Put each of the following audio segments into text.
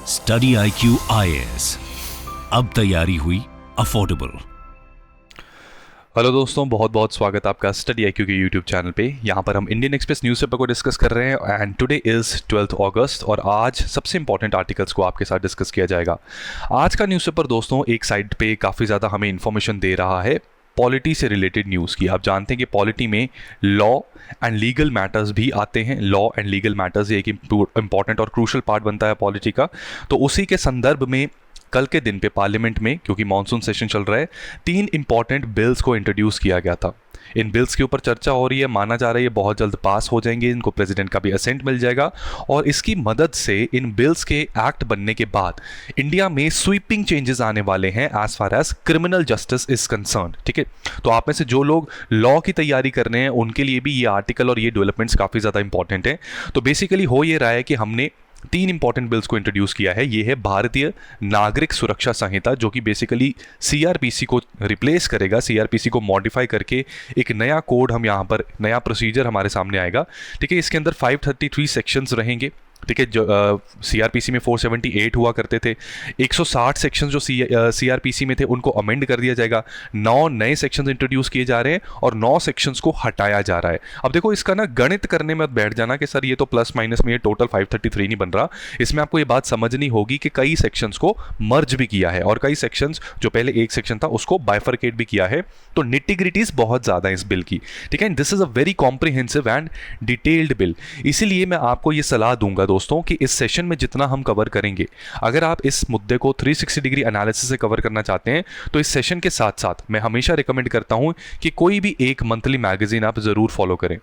Study IQ IAS, अब तैयारी हुई अफोर्डेबल। हेलो दोस्तों, बहुत बहुत स्वागत आपका स्टडी IQ के यूट्यूब चैनल पे। यहाँ पर हम इंडियन एक्सप्रेस न्यूज़पेपर को डिस्कस कर रहे हैं एंड टुडे इज़ 12 अगस्त और आज सबसे इंपॉर्टेंट आर्टिकल्स को आपके साथ डिस्कस किया जाएगा। आज का न्यूज़पेपर दोस्तों एक साइड पे काफ़ी ज़्यादा हमें इन्फॉर्मेशन दे रहा है पॉलिटी से रिलेटेड न्यूज़ की। आप जानते हैं कि पॉलिटी में लॉ एंड लीगल मैटर्स भी आते हैं। लॉ एंड लीगल मैटर्स एक इंपॉर्टेंट और क्रूशल पार्ट बनता है पॉलिटी का। तो उसी के संदर्भ में कल के दिन पे पार्लियामेंट में, क्योंकि मॉनसून सेशन चल रहा है, 3 इंपॉर्टेंट बिल्स को इंट्रोड्यूस किया गया था। इन बिल्स के ऊपर चर्चा हो रही है, माना जा रहा है ये बहुत जल्द पास हो जाएंगे, इनको प्रेसिडेंट का भी असेंट मिल जाएगा और इसकी मदद से इन बिल्स के एक्ट बनने के बाद इंडिया में स्वीपिंग चेंजेस आने वाले हैं as far as criminal justice is concern. ठीक है, तो आप में से जो लोग लॉ की तैयारी कर रहे हैं उनके लिए भी ये आर्टिकल और ये डेवलपमेंट्स काफ़ी ज़्यादा इंपॉर्टेंट है। तो बेसिकली हो ये रहा है कि हमने 3 इंपॉर्टेंट बिल्स को इंट्रोड्यूस किया है। ये है भारतीय नागरिक सुरक्षा संहिता, जो कि बेसिकली सीआरपीसी को रिप्लेस करेगा, सीआरपीसी को मॉडिफाई करके एक नया कोड हम यहाँ पर, नया प्रोसीजर हमारे सामने आएगा। ठीक है, इसके अंदर 533 सेक्शंस रहेंगे। ठीक है, जो सीआरपीसी में 478 हुआ करते थे, 160 सेक्शंस जो सीआरपीसी में थे उनको अमेंड कर दिया जाएगा। 9 नए सेक्शंस इंट्रोड्यूस किए जा रहे हैं और 9 सेक्शंस को हटाया जा रहा है। अब देखो, इसका ना गणित करने में बैठ जाना कि सर ये तो प्लस माइनस में ये टोटल 533 नहीं बन रहा। इसमें आपको ये बात समझनी होगी कि कई सेक्शंस को मर्ज भी किया है और कई सेक्शंस जो पहले एक सेक्शन था उसको बाइफरकेट भी किया है। तो निटिग्रिटीज बहुत ज़्यादा है इस बिल की। ठीक है, this is a very comprehensive and detailed bill. इसीलिए मैं आपको ये सलाह दूंगा दोस्तों कि इस सेशन में जितना हम कवर करेंगे, अगर आप इस मुद्दे को 360 डिग्री एनालिसिस से कवर करना चाहते हैं तो इस सेशन के साथ साथ मैं हमेशा रिकमेंड करता हूं कि कोई भी एक मंथली मैगजीन आप जरूर फॉलो करें।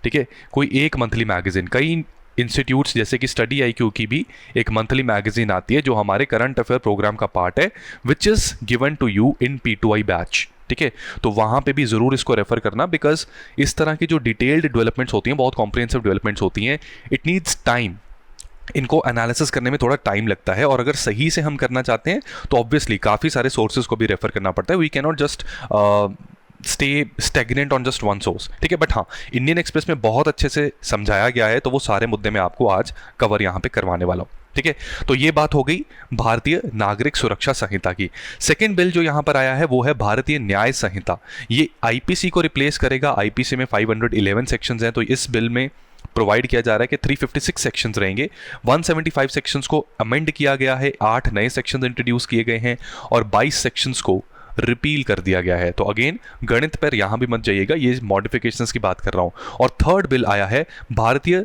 ठीक है, कोई एक मंथली मैगजीन, कई इंस्टीट्यूट्स जैसे कि स्टडी IQ की भी एक मंथली मैगजीन आती है जो हमारे करंट अफेयर प्रोग्राम का पार्ट है, which is given to you in P2I batch. ठीक है, तो वहाँ पे भी ज़रूर इसको रेफर करना, बिकॉज इस तरह की जो डिटेल्ड डेवलपमेंट्स होती हैं, बहुत कॉम्प्रिहेंसिव डेवलपमेंट्स होती हैं, इट नीड्स टाइम। इनको एनालिसिस करने में थोड़ा टाइम लगता है और अगर सही से हम करना चाहते हैं तो ऑब्वियसली काफ़ी सारे सोर्सेज को भी रेफर करना पड़ता है। We can not just stay stagnant on just one source. ठीक है, बट हाँ, इंडियन एक्सप्रेस में बहुत अच्छे से समझाया गया है, तो वो सारे मुद्दे मैं आपको आज कवर यहाँ पे करवाने वाला हूँ। ठीक है, तो ये बात हो गई भारतीय नागरिक सुरक्षा संहिता की। सेकेंड बिल जो यहाँ पर आया है वो है भारतीय न्याय संहिता। ये IPC को रिप्लेस करेगा। IPC में 511 सेक्शंस हैं, तो इस बिल में प्रोवाइड किया जा रहा है कि 356 सेक्शंस रहेंगे। 175 सेक्शंस को अमेंड किया गया है, 8 नए सेक्शंस इंट्रोड्यूस किए गए हैं और 22 सेक्शंस को रिपील कर दिया गया है। तो अगेन गणित पर यहां भी मत जाइएगा, ये मॉडिफिकेशंस की बात कर रहा हूं। और थर्ड बिल आया है भारतीय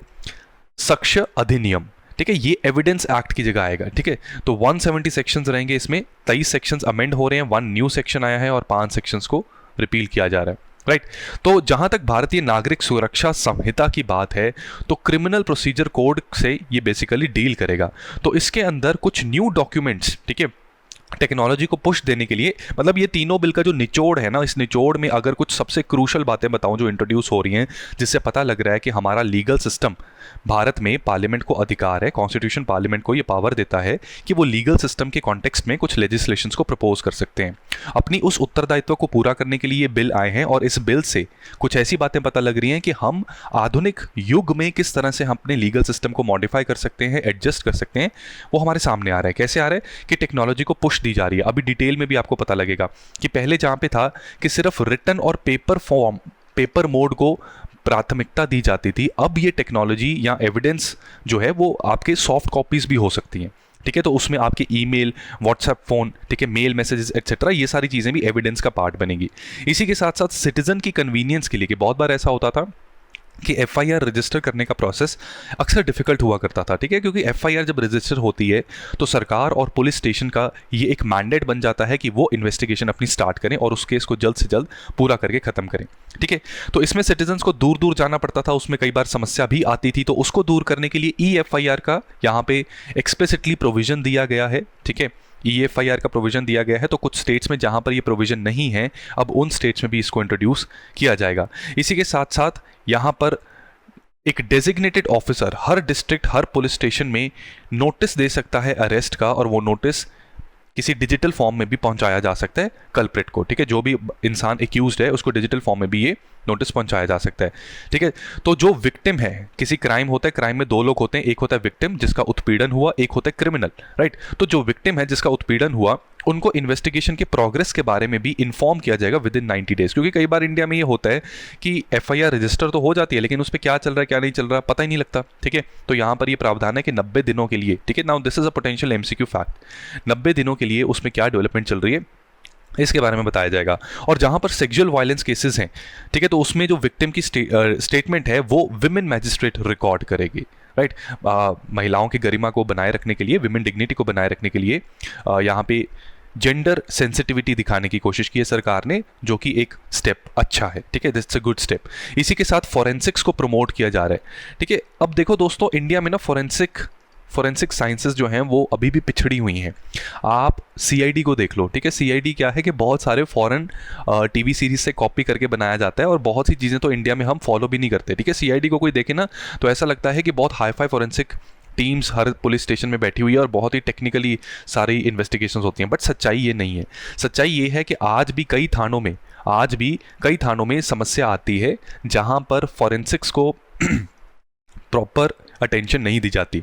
साक्ष्य अधिनियम। ठीक है, ये एविडेंस एक्ट की जगह आएगा। ठीक है, तो 170 सेक्शंस रहेंगे, इसमें 23 सेक्शंस अमेंड हो रहे हैं, 1 न्यू सेक्शन आया है और 5 सेक्शंस को रिपील किया जा रहा है। राइट, तो जहां तक भारतीय नागरिक सुरक्षा संहिता की बात है तो क्रिमिनल प्रोसीजर कोड से ये बेसिकली डील करेगा। तो इसके अंदर कुछ न्यू डॉक्यूमेंट्स, ठीक है, टेक्नोलॉजी को पुश देने के लिए, मतलब ये तीनों बिल का जो निचोड़ है ना, इस निचोड़ में अगर कुछ सबसे क्रूशल बातें बताऊं जो इंट्रोड्यूस हो रही हैं, जिससे पता लग रहा है कि हमारा लीगल सिस्टम, भारत में पार्लियामेंट को अधिकार है, कॉन्स्टिट्यूशन पार्लियामेंट को ये पावर देता है कि वो लीगल सिस्टम के कॉन्टेक्स्ट में कुछ लेजिस्लेशंस को प्रपोज कर सकते हैं। अपनी उस उत्तरदायित्व को पूरा करने के लिए ये बिल आए हैं और इस बिल से कुछ ऐसी बातें पता लग रही हैं कि हम आधुनिक युग में किस तरह से हम अपने लीगल सिस्टम को मॉडिफाई कर सकते हैं, एडजस्ट कर सकते हैं, वो हमारे सामने आ रहा है। कैसे आ रहा है कि टेक्नोलॉजी को पुश दी जा रही है। अभी डिटेल में भी आपको पता लगेगा कि पहले जहां पे था कि सिर्फ रिटन और पेपर मोड को प्राथमिकता दी जाती थी, अब ये टेक्नोलॉजी या एविडेंस जो है वो आपके सॉफ्ट कॉपीज भी हो सकती हैं। ठीक है, तो उसमें आपके ईमेल, व्हाट्सएप, फोन, ठीक है, मेल मैसेजेस एटसेट्रा, ये सारी चीज़ें भी एविडेंस का पार्ट बनेगी। इसी के साथ साथ सिटीजन की कन्वीनियंस के लिए, कि बहुत बार ऐसा होता था कि FIR रजिस्टर करने का प्रोसेस अक्सर डिफिकल्ट हुआ करता था। ठीक है, क्योंकि FIR जब रजिस्टर होती है तो सरकार और पुलिस स्टेशन का ये एक मैंडेट बन जाता है कि वो इन्वेस्टिगेशन अपनी स्टार्ट करें और उस केस को जल्द से जल्द पूरा करके ख़त्म करें। ठीक है, तो इसमें सिटीजन्स को दूर दूर जाना पड़ता था, उसमें कई बार समस्या भी आती थी, तो उसको दूर करने के लिए EFIR का यहाँ पे एक्सप्लिसिटली प्रोविजन दिया गया है। ठीक है, EFIR का प्रोविजन दिया गया है, तो कुछ स्टेट्स में जहां पर ये प्रोविजन नहीं है, अब उन स्टेट्स में भी इसको इंट्रोड्यूस किया जाएगा। इसी के साथ साथ यहां पर एक डेजिग्नेटेड ऑफिसर हर डिस्ट्रिक्ट, हर पुलिस स्टेशन में नोटिस दे सकता है अरेस्ट का, और वो नोटिस किसी डिजिटल फॉर्म में भी पहुंचाया जा सकता है कल्प्रिट को। ठीक है, जो भी इंसान एक्यूज्ड है उसको डिजिटल फॉर्म में भी ये नोटिस पहुंचाया जा सकता है। ठीक है, तो जो विक्टिम है, किसी क्राइम होता है, क्राइम में दो लोग होते हैं, एक होता है विक्टिम जिसका उत्पीड़न हुआ, एक होता है क्रिमिनल, राइट। तो जो विक्टिम है जिसका उत्पीड़न हुआ, उनको इन्वेस्टिगेशन के प्रोग्रेस के बारे में भी इन्फॉर्म किया जाएगा विद इन 90 डेज। क्योंकि कई बार इंडिया में ये होता है कि एफआईआर रजिस्टर तो हो जाती है लेकिन उस पर क्या चल रहा है क्या नहीं चल रहा पता ही नहीं लगता। ठीक है, तो यहाँ पर ये प्रावधान है कि 90 दिनों के लिए, ठीक है, now this is a potential MCQ fact, 90 दिनों के लिए उसमें क्या डेवलपमेंट चल रही है इसके बारे में बताया जाएगा। और जहां पर सेक्सुअल वायलेंस केसेस हैं, ठीक है, तो उसमें जो विक्टिम की स्टेटमेंट है वो विमेन मैजिस्ट्रेट रिकॉर्ड करेगी, राइट। महिलाओं की गरिमा को बनाए रखने के लिए, विमेन डिग्निटी को बनाए रखने के लिए यहाँ पे जेंडर सेंसिटिविटी दिखाने की कोशिश की है सरकार ने, जो कि एक स्टेप अच्छा है। ठीक है, दिट्स अ गुड स्टेप। इसी के साथ फॉरेंसिक्स को प्रमोट किया जा रहा है। ठीक है, अब देखो दोस्तों, इंडिया में ना फॉरेंसिक साइंसेस जो हैं वो अभी भी पिछड़ी हुई हैं। आप सीआईडी को देख लो। ठीक है, सीआईडी क्या है कि बहुत सारे फॉरेन टीवी सीरीज से कॉपी करके बनाया जाता है और बहुत सी चीज़ें तो इंडिया में हम फॉलो भी नहीं करते। ठीक है, सीआईडी को कोई देखे ना तो ऐसा लगता है कि बहुत हाई फाई फॉरेंसिक टीम्स हर पुलिस स्टेशन में बैठी हुई है और बहुत ही टेक्निकली सारी इन्वेस्टिगेशंस होती हैं, बट सच्चाई ये नहीं है। सच्चाई ये है कि आज भी कई थानों में समस्या आती है जहां पर फॉरेंसिक्स को प्रॉपर अटेंशन नहीं दी जाती।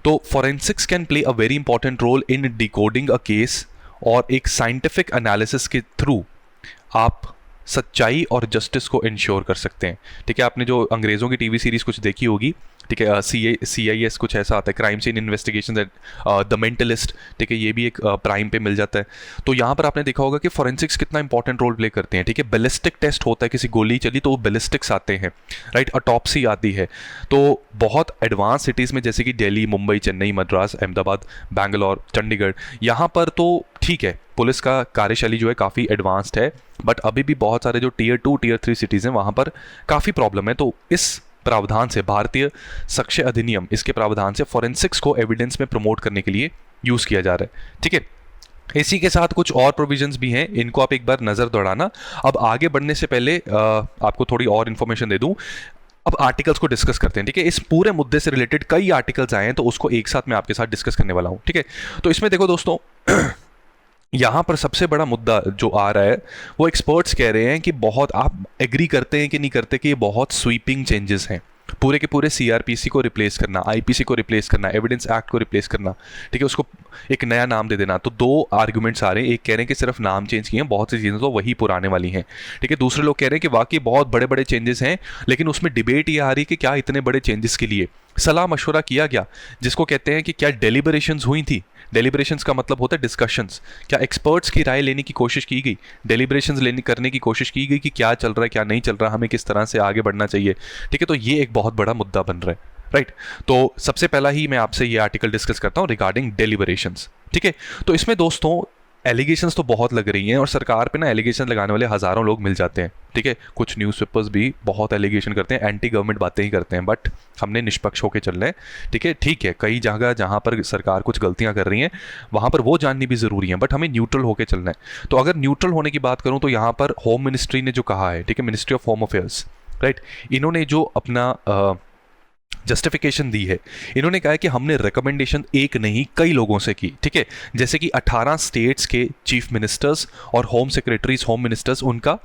तो forensics can play a very important role in decoding a case, और एक साइंटिफिक एनालिसिस के थ्रू आप सच्चाई और जस्टिस को इंश्योर कर सकते हैं। ठीक है, आपने जो अंग्रेज़ों की टीवी सीरीज़ कुछ देखी होगी, ठीक है, CIS कुछ ऐसा आता है, crime scene investigation, the mentalist. ठीक है, ये भी एक प्राइम पे मिल जाता है। तो यहाँ पर आपने देखा होगा कि फॉरेंसिक्स कितना इंपॉर्टेंट रोल प्ले करते हैं। ठीक है, बैलिस्टिक टेस्ट होता है, किसी गोली चली तो वो बैलिस्टिक्स आते हैं, राइट, ऑटोप्सी आती है। तो बहुत एडवांस सिटीज़ में जैसे कि दिल्ली, मुंबई, चेन्नई, मद्रास, अहमदाबाद, बैंगलोर, चंडीगढ़, यहाँ पर तो ठीक है, पुलिस का कार्यशैली जो है काफ़ी एडवांस्ड है, बट अभी भी बहुत सारे जो टियर 2 टियर 3 सिटीज़ हैं वहाँ पर काफ़ी प्रॉब्लम है। तो इस प्रावधान से, भारतीय साक्ष्य अधिनियम, इसके प्रावधान से फॉरेंसिक्स को एविडेंस में प्रमोट करने के लिए यूज़ किया जा रहा है। ठीक है, इसी के साथ कुछ और प्रोविजंस भी हैं, इनको आप एक बार नज़र दौड़ाना। अब आगे बढ़ने से पहले आपको थोड़ी और इन्फॉर्मेशन दे दूं। अब आर्टिकल्स को डिस्कस करते हैं। ठीक है, इस पूरे मुद्दे से रिलेटेड कई आर्टिकल्स आए हैं तो उसको एक साथ मैं आपके साथ डिस्कस करने वाला हूं। ठीक है, तो इसमें देखो दोस्तों यहाँ पर सबसे बड़ा मुद्दा जो आ रहा है वो एक्सपर्ट्स कह रहे हैं कि बहुत, आप एग्री करते हैं कि नहीं करते कि ये बहुत स्वीपिंग चेंजेस हैं, पूरे के पूरे सीआरपीसी को रिप्लेस करना, आईपीसी को रिप्लेस करना, एविडेंस एक्ट को रिप्लेस करना। ठीक है, उसको एक नया नाम दे देना। तो दो आर्गुमेंट्स आ रहे हैं, एक कह रहे हैं कि सिर्फ नाम चेंज किए हैं, बहुत सी चीज़ें तो वही पुराने वाली हैं। ठीक है, दूसरे लोग कह रहे हैं कि वाकई बहुत बड़े बड़े चेंजेस हैं, लेकिन उसमें डिबेट ये आ रही है कि क्या इतने बड़े चेंजेस के लिए सलाह मशवरा किया गया, जिसको कहते हैं कि क्या डेलिबरेशंस हुई थी। डेलिब्रेशंस का मतलब होता है डिस्कशंस। क्या एक्सपर्ट्स की राय लेने की कोशिश की गई, डेलिब्रेशंस करने की कोशिश की गई कि क्या चल रहा है क्या नहीं चल रहा, हमें किस तरह से आगे बढ़ना चाहिए। ठीक है, तो ये एक बहुत बड़ा मुद्दा बन रहा है, राइट। तो सबसे पहला ही मैं आपसे ये आर्टिकल डिस्कस करता हूँ रिगार्डिंग डेलिब्रेशंस। ठीक है, तो इसमें दोस्तों एलिगेशंस तो बहुत लग रही हैं और सरकार पे ना एलिगेशन लगाने वाले हज़ारों लोग मिल जाते हैं। ठीक है, कुछ न्यूज़पेपर्स भी बहुत एलिगेशन करते हैं, एंटी गवर्नमेंट बातें ही करते हैं, बट हमने निष्पक्ष होकर चलना है। ठीक है, कई जगह जहाँ पर सरकार कुछ गलतियाँ कर रही हैं वहाँ पर वो जाननी भी ज़रूरी है, बट हमें न्यूट्रल होकर चलना है। तो अगर न्यूट्रल होने की बात करूँ तो यहाँ पर होम मिनिस्ट्री ने जो कहा है, ठीक है, ministry of home affairs, right, इन्होंने जो अपना जस्टिफिकेशन दी है, इन्होंने कहा है कि हमने रिकमेंडेशन एक नहीं कई लोगों से की। ठीक है, जैसे कि 18 स्टेट्स के चीफ मिनिस्टर्स और होम सेक्रेटरीज, होम मिनिस्टर्स, उनका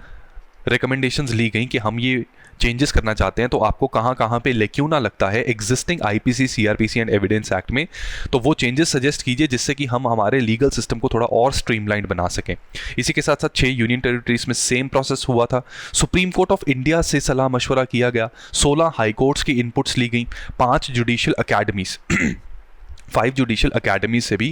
रिकमेंडेशंस ली गई कि हम ये चेंजेस करना चाहते हैं, तो आपको कहाँ कहाँ पे क्यों ना लगता है existing IPC, CrPC and evidence act में, तो वो चेंजेस सजेस्ट कीजिए जिससे कि हम हमारे लीगल सिस्टम को थोड़ा और स्ट्रीमलाइन बना सकें। इसी के साथ साथ 6 यूनियन टेरिटरीज में सेम प्रोसेस हुआ था। सुप्रीम कोर्ट ऑफ इंडिया से सलाह मशवरा किया गया, 16 हाई कोर्ट्स की इनपुट्स ली गई, 5 जुडिशियल अकेडमीज 5 जुडिशियल अकेडमी से भी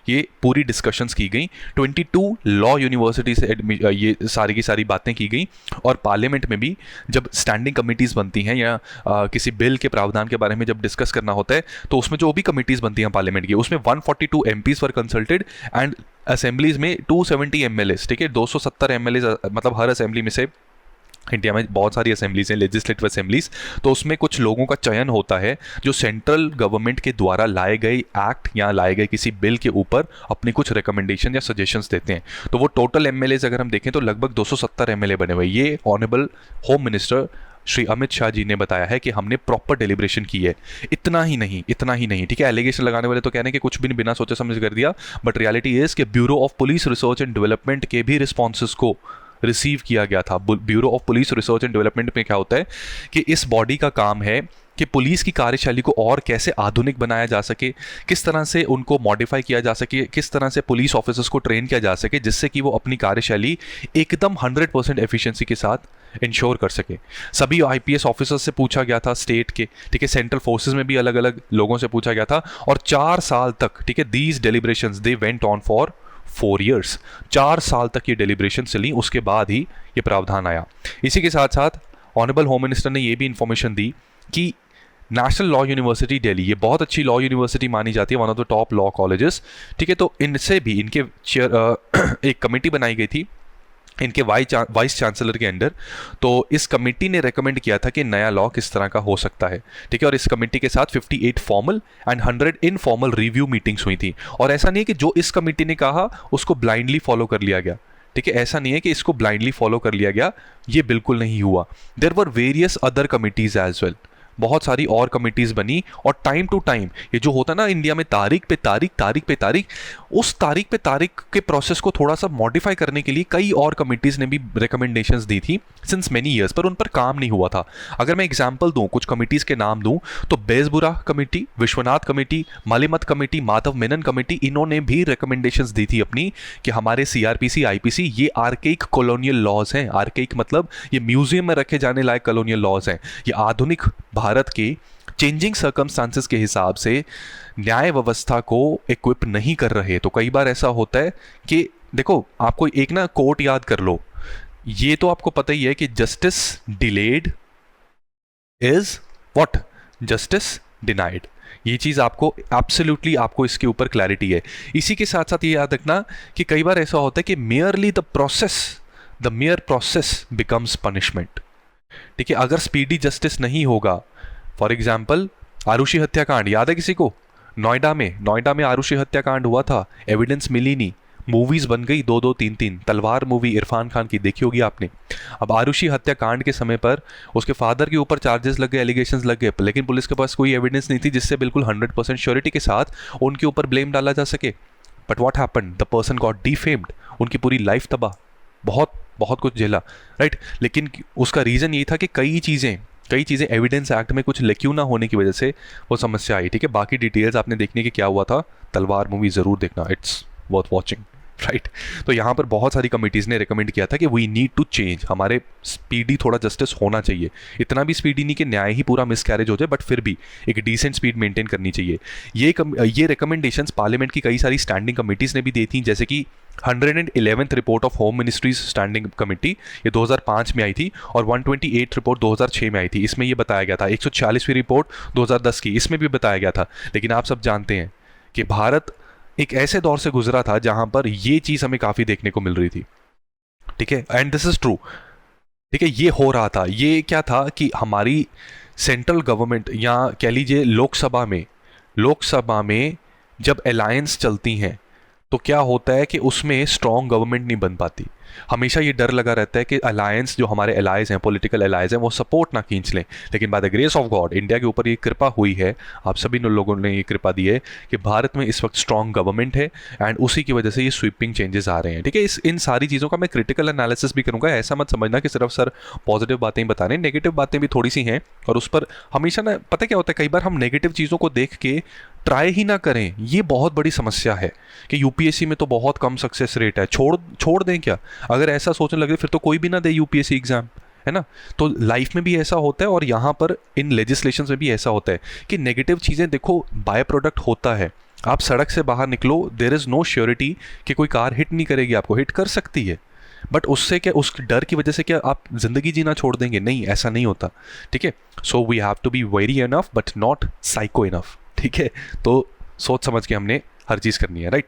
ये पूरी डिस्कशंस की गई, 22 लॉ यूनिवर्सिटी से ये सारी की सारी बातें की गई, और पार्लियामेंट में भी जब स्टैंडिंग कमिटीज़ बनती हैं या किसी बिल के प्रावधान के बारे में जब डिस्कस करना होता है तो उसमें जो भी कमिटीज़ बनती हैं पार्लियामेंट की, उसमें 142 MPs were consulted and assemblies में 270 MLAs। ठीक है, 270 MLAs, मतलब हर असेंबली में से, इंडिया में बहुत सारी असेंबलीज हैं, लेजिस्लेटिव असेंबलीज, तो उसमें कुछ लोगों का चयन होता है जो सेंट्रल गवर्नमेंट के द्वारा लाए गए एक्ट या लाए गए किसी बिल के ऊपर अपनी कुछ रिकमेंडेशन या सजेशंस देते हैं। तो वो टोटल MLAs अगर हम देखें तो लगभग 270 MLA बने हुए। ये honourable home minister Shri Amit Shah ji ने बताया है कि हमने प्रॉपर डेलिब्रेशन की है। इतना ही नहीं, ठीक है, एलिगेशन लगाने वाले तो कहने कि कुछ भी नहीं, बिना सोचे समझ कर दिया, बट रियलिटी इज कि bureau of police research and development के भी रिस्पॉन्सेस को रिसीव किया गया था। Bureau of police research and development में क्या होता है कि इस बॉडी का काम है कि पुलिस की कार्यशैली को और कैसे आधुनिक बनाया जा सके, किस तरह से उनको मॉडिफाई किया जा सके, किस तरह से पुलिस ऑफिसर्स को ट्रेन किया जा सके जिससे कि वो अपनी कार्यशैली एकदम 100% एफिशिएंसी के साथ इंश्योर कर सके। सभी आईपीएस ऑफिसर्स से पूछा गया था स्टेट के, ठीक है, सेंट्रल फोर्सेस में भी अलग अलग लोगों से पूछा गया था, और 4 साल तक, ठीक है, these deliberations they went on for 4 years। 4 साल तक ये डेलिब्रेशन चली, उसके बाद ही ये प्रावधान आया। इसी के साथ साथ ऑनरेबल होम मिनिस्टर ने ये भी इंफॉर्मेशन दी कि नेशनल लॉ यूनिवर्सिटी दिल्ली, ये बहुत अच्छी लॉ यूनिवर्सिटी मानी जाती है, one of the top law colleges, ठीक है, तो इनसे भी इनके चेयर एक कमेटी बनाई गई थी इनके वाइस चांसलर के अंडर। तो इस कमेटी ने रेकमेंड किया था कि नया लॉ किस तरह का हो सकता है, ठीक है, और इस कमेटी के साथ 58 formal and 100 informal review meetings हुई थी। और ऐसा नहीं है कि जो इस कमेटी ने कहा उसको ब्लाइंडली फॉलो कर लिया गया, ठीक है, ऐसा नहीं है कि इसको ब्लाइंडली फॉलो कर लिया गया, ये बिल्कुल नहीं हुआ। There were various other committees as well, बहुत सारी और कमिटीज़ बनी, और टाइम टू टाइम ये जो होता है ना इंडिया में, तारीख पे तारीख, उस तारीख पे तारीख के प्रोसेस को थोड़ा सा मॉडिफाई करने के लिए कई और कमिटीज़ ने भी रिकमेंडेशंस दी थी सिंस मेनी ईयर्स, पर उन पर काम नहीं हुआ था। अगर मैं एग्जांपल दूं, कुछ कमिटीज़ के नाम दूं, तो Bezbaruah committee, Vishwanath committee, Malimath committee, Madhav Menon committee, इन्होंने भी रिकमेंडेशंस दी थी अपनी कि हमारे सीआरपीसी, आईपीसी ये आर्केइक कॉलोनियल लॉज हैं। आर्केइक मतलब ये म्यूजियम में रखे जाने लायक कॉलोनियल लॉज हैं, ये आधुनिक भारत के चेंजिंग सर्कमस्टांसेस के हिसाब से न्याय व्यवस्था को इक्विप नहीं कर रहे। तो कई बार ऐसा होता है कि देखो, आपको एक ना कोट याद कर लो, ये तो आपको पता ही है कि justice delayed is what, justice denied. ये चीज़ आपको एब्सोल्युटली, आपको इसके ऊपर क्लैरिटी है। इसी के साथ साथ ये याद रखना कि कई बार ऐसा होता है कि मेयर प्रोसेस बिकम्स पनिशमेंट, ठीक है। अगर स्पीडी जस्टिस नहीं होगा, फॉर एग्जाम्पल आरुषि हत्याकांड याद है किसी को, नोएडा में आरुषि हत्याकांड हुआ था, एविडेंस मिली नहीं, मूवीज बन गई 2-2, 3-3, तलवार मूवी इरफान खान की देखी होगी आपने। अब आरुषि हत्याकांड के समय पर उसके फादर के ऊपर चार्जेस लग गए, एलिगेशंस लग गए, लेकिन पुलिस के पास कोई एविडेंस नहीं थी जिससे बिल्कुल 100% श्योरिटी के साथ उनके ऊपर ब्लेम डाला जा सके। But what happened, the person got defamed, उनकी पूरी लाइफ तबाह, बहुत कुछ झेला, राइट। लेकिन उसका रीज़न ये था कि कई चीज़ें एविडेंस एक्ट में कुछ लेक्यू ना होने की वजह से वो समस्या आई, ठीक है। बाकी डिटेल्स आपने देखने की क्या हुआ था, तलवार मूवी ज़रूर देखना, इट्स वर्थ वॉचिंग, राइट। तो यहाँ पर बहुत सारी कमिटीज़ ने रिकमेंड किया था कि वी नीड टू चेंज, हमारे स्पीडी थोड़ा जस्टिस होना चाहिए, इतना भी स्पीडी नहीं कि न्याय ही पूरा मिसकैरेज हो जाए, बट फिर भी एक डिसेंट स्पीड मेंटेन करनी चाहिए। ये रिकमेंडेशंस पार्लियामेंट की कई सारी स्टैंडिंग कमिटीज़ ने भी दी थी, जैसे कि 111th report of home ministries standing committee, ये 2005 में आई थी, और 128 रिपोर्ट 2006 में आई थी। इसमें ये बताया गया था, 146वीं रिपोर्ट 2010 की, इसमें भी बताया गया था। लेकिन आप सब जानते हैं कि भारत एक ऐसे दौर से गुजरा था जहां पर ये चीज़ हमें काफ़ी देखने को मिल रही थी, ठीक है, एंड दिस इज ट्रू, ठीक है। ये हो रहा था, ये क्या था कि हमारी सेंट्रल गवर्नमेंट, या कह लीजिए लोकसभा में जब अलायंस चलती हैं तो क्या होता है कि उसमें स्ट्रॉन्ग गवर्नमेंट नहीं बन पाती। हमेशा ये डर लगा रहता है कि अलायंस, जो हमारे अलाइज हैं, पॉलिटिकल अलाइज हैं, वो सपोर्ट ना खींच लें। लेकिन by the grace of God India के ऊपर ये कृपा हुई है, आप सभी लोगों ने ये कृपा दी है कि भारत में इस वक्त स्ट्रॉन्ग गवर्नमेंट है, एंड उसी की वजह से ये स्वीपिंग चेंजेस आ रहे हैं, ठीक है। इन सारी चीज़ों का मैं क्रिटिकल एनालिसिस भी करूँगा, ऐसा मत समझना कि सिर्फ सर पॉजिटिव बातें ही बता रहे हैं, नेगेटिव बातें भी थोड़ी सी हैं, और उस पर हमेशा ना, पता क्या होता है, कई बार हम नेगेटिव चीज़ों को देख के ट्राई ही ना करें, ये बहुत बड़ी समस्या है कि यूपीएससी में तो बहुत कम सक्सेस रेट है, छोड़ दें क्या। अगर ऐसा सोचने लगे फिर तो कोई भी ना दे यूपीएससी एग्जाम, है ना। तो लाइफ में भी ऐसा होता है, और यहाँ पर इन लेजिस्लेशंस में भी ऐसा होता है कि नेगेटिव चीज़ें, देखो, बाय प्रोडक्ट होता है। आप सड़क से बाहर निकलो, देयर इज़ नो श्योरिटी कि कोई कार हिट नहीं करेगी आपको, हिट कर सकती है, बट उससे क्या, उस डर की वजह से क्या आप जिंदगी जीना छोड़ देंगे? नहीं, ऐसा नहीं होता, ठीक है। So we have to be very enough but not psycho enough, ठीक है। तो सोच समझ के हमने हर चीज़ करनी है, राइट।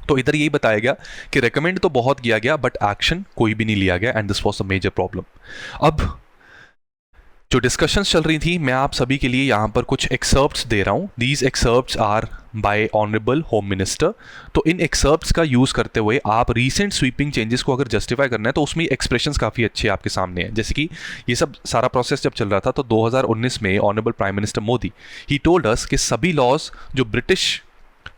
तो इधर यही बताया गया कि रेकमेंड तो बहुत किया गया बट एक्शन कोई भी नहीं लिया गया, and this was the major problem. अब जो डिस्कशंस चल रही थी, मैं आप सभी के लिए यहाँ पर कुछ एक्सर्प्ट्स दे रहा हूँ। These excerpts are by honourable home minister. तो इन एक्सर्प्ट्स का यूज़ करते हुए आप रीसेंट स्वीपिंग चेंजेस को अगर जस्टिफाई करना है तो उसमें एक्सप्रेशंस काफ़ी अच्छे आपके सामने हैं। जैसे कि ये सब सारा प्रोसेस जब चल रहा था तो 2019 में honourable prime minister Modi he told us कि सभी लॉज जो ब्रिटिश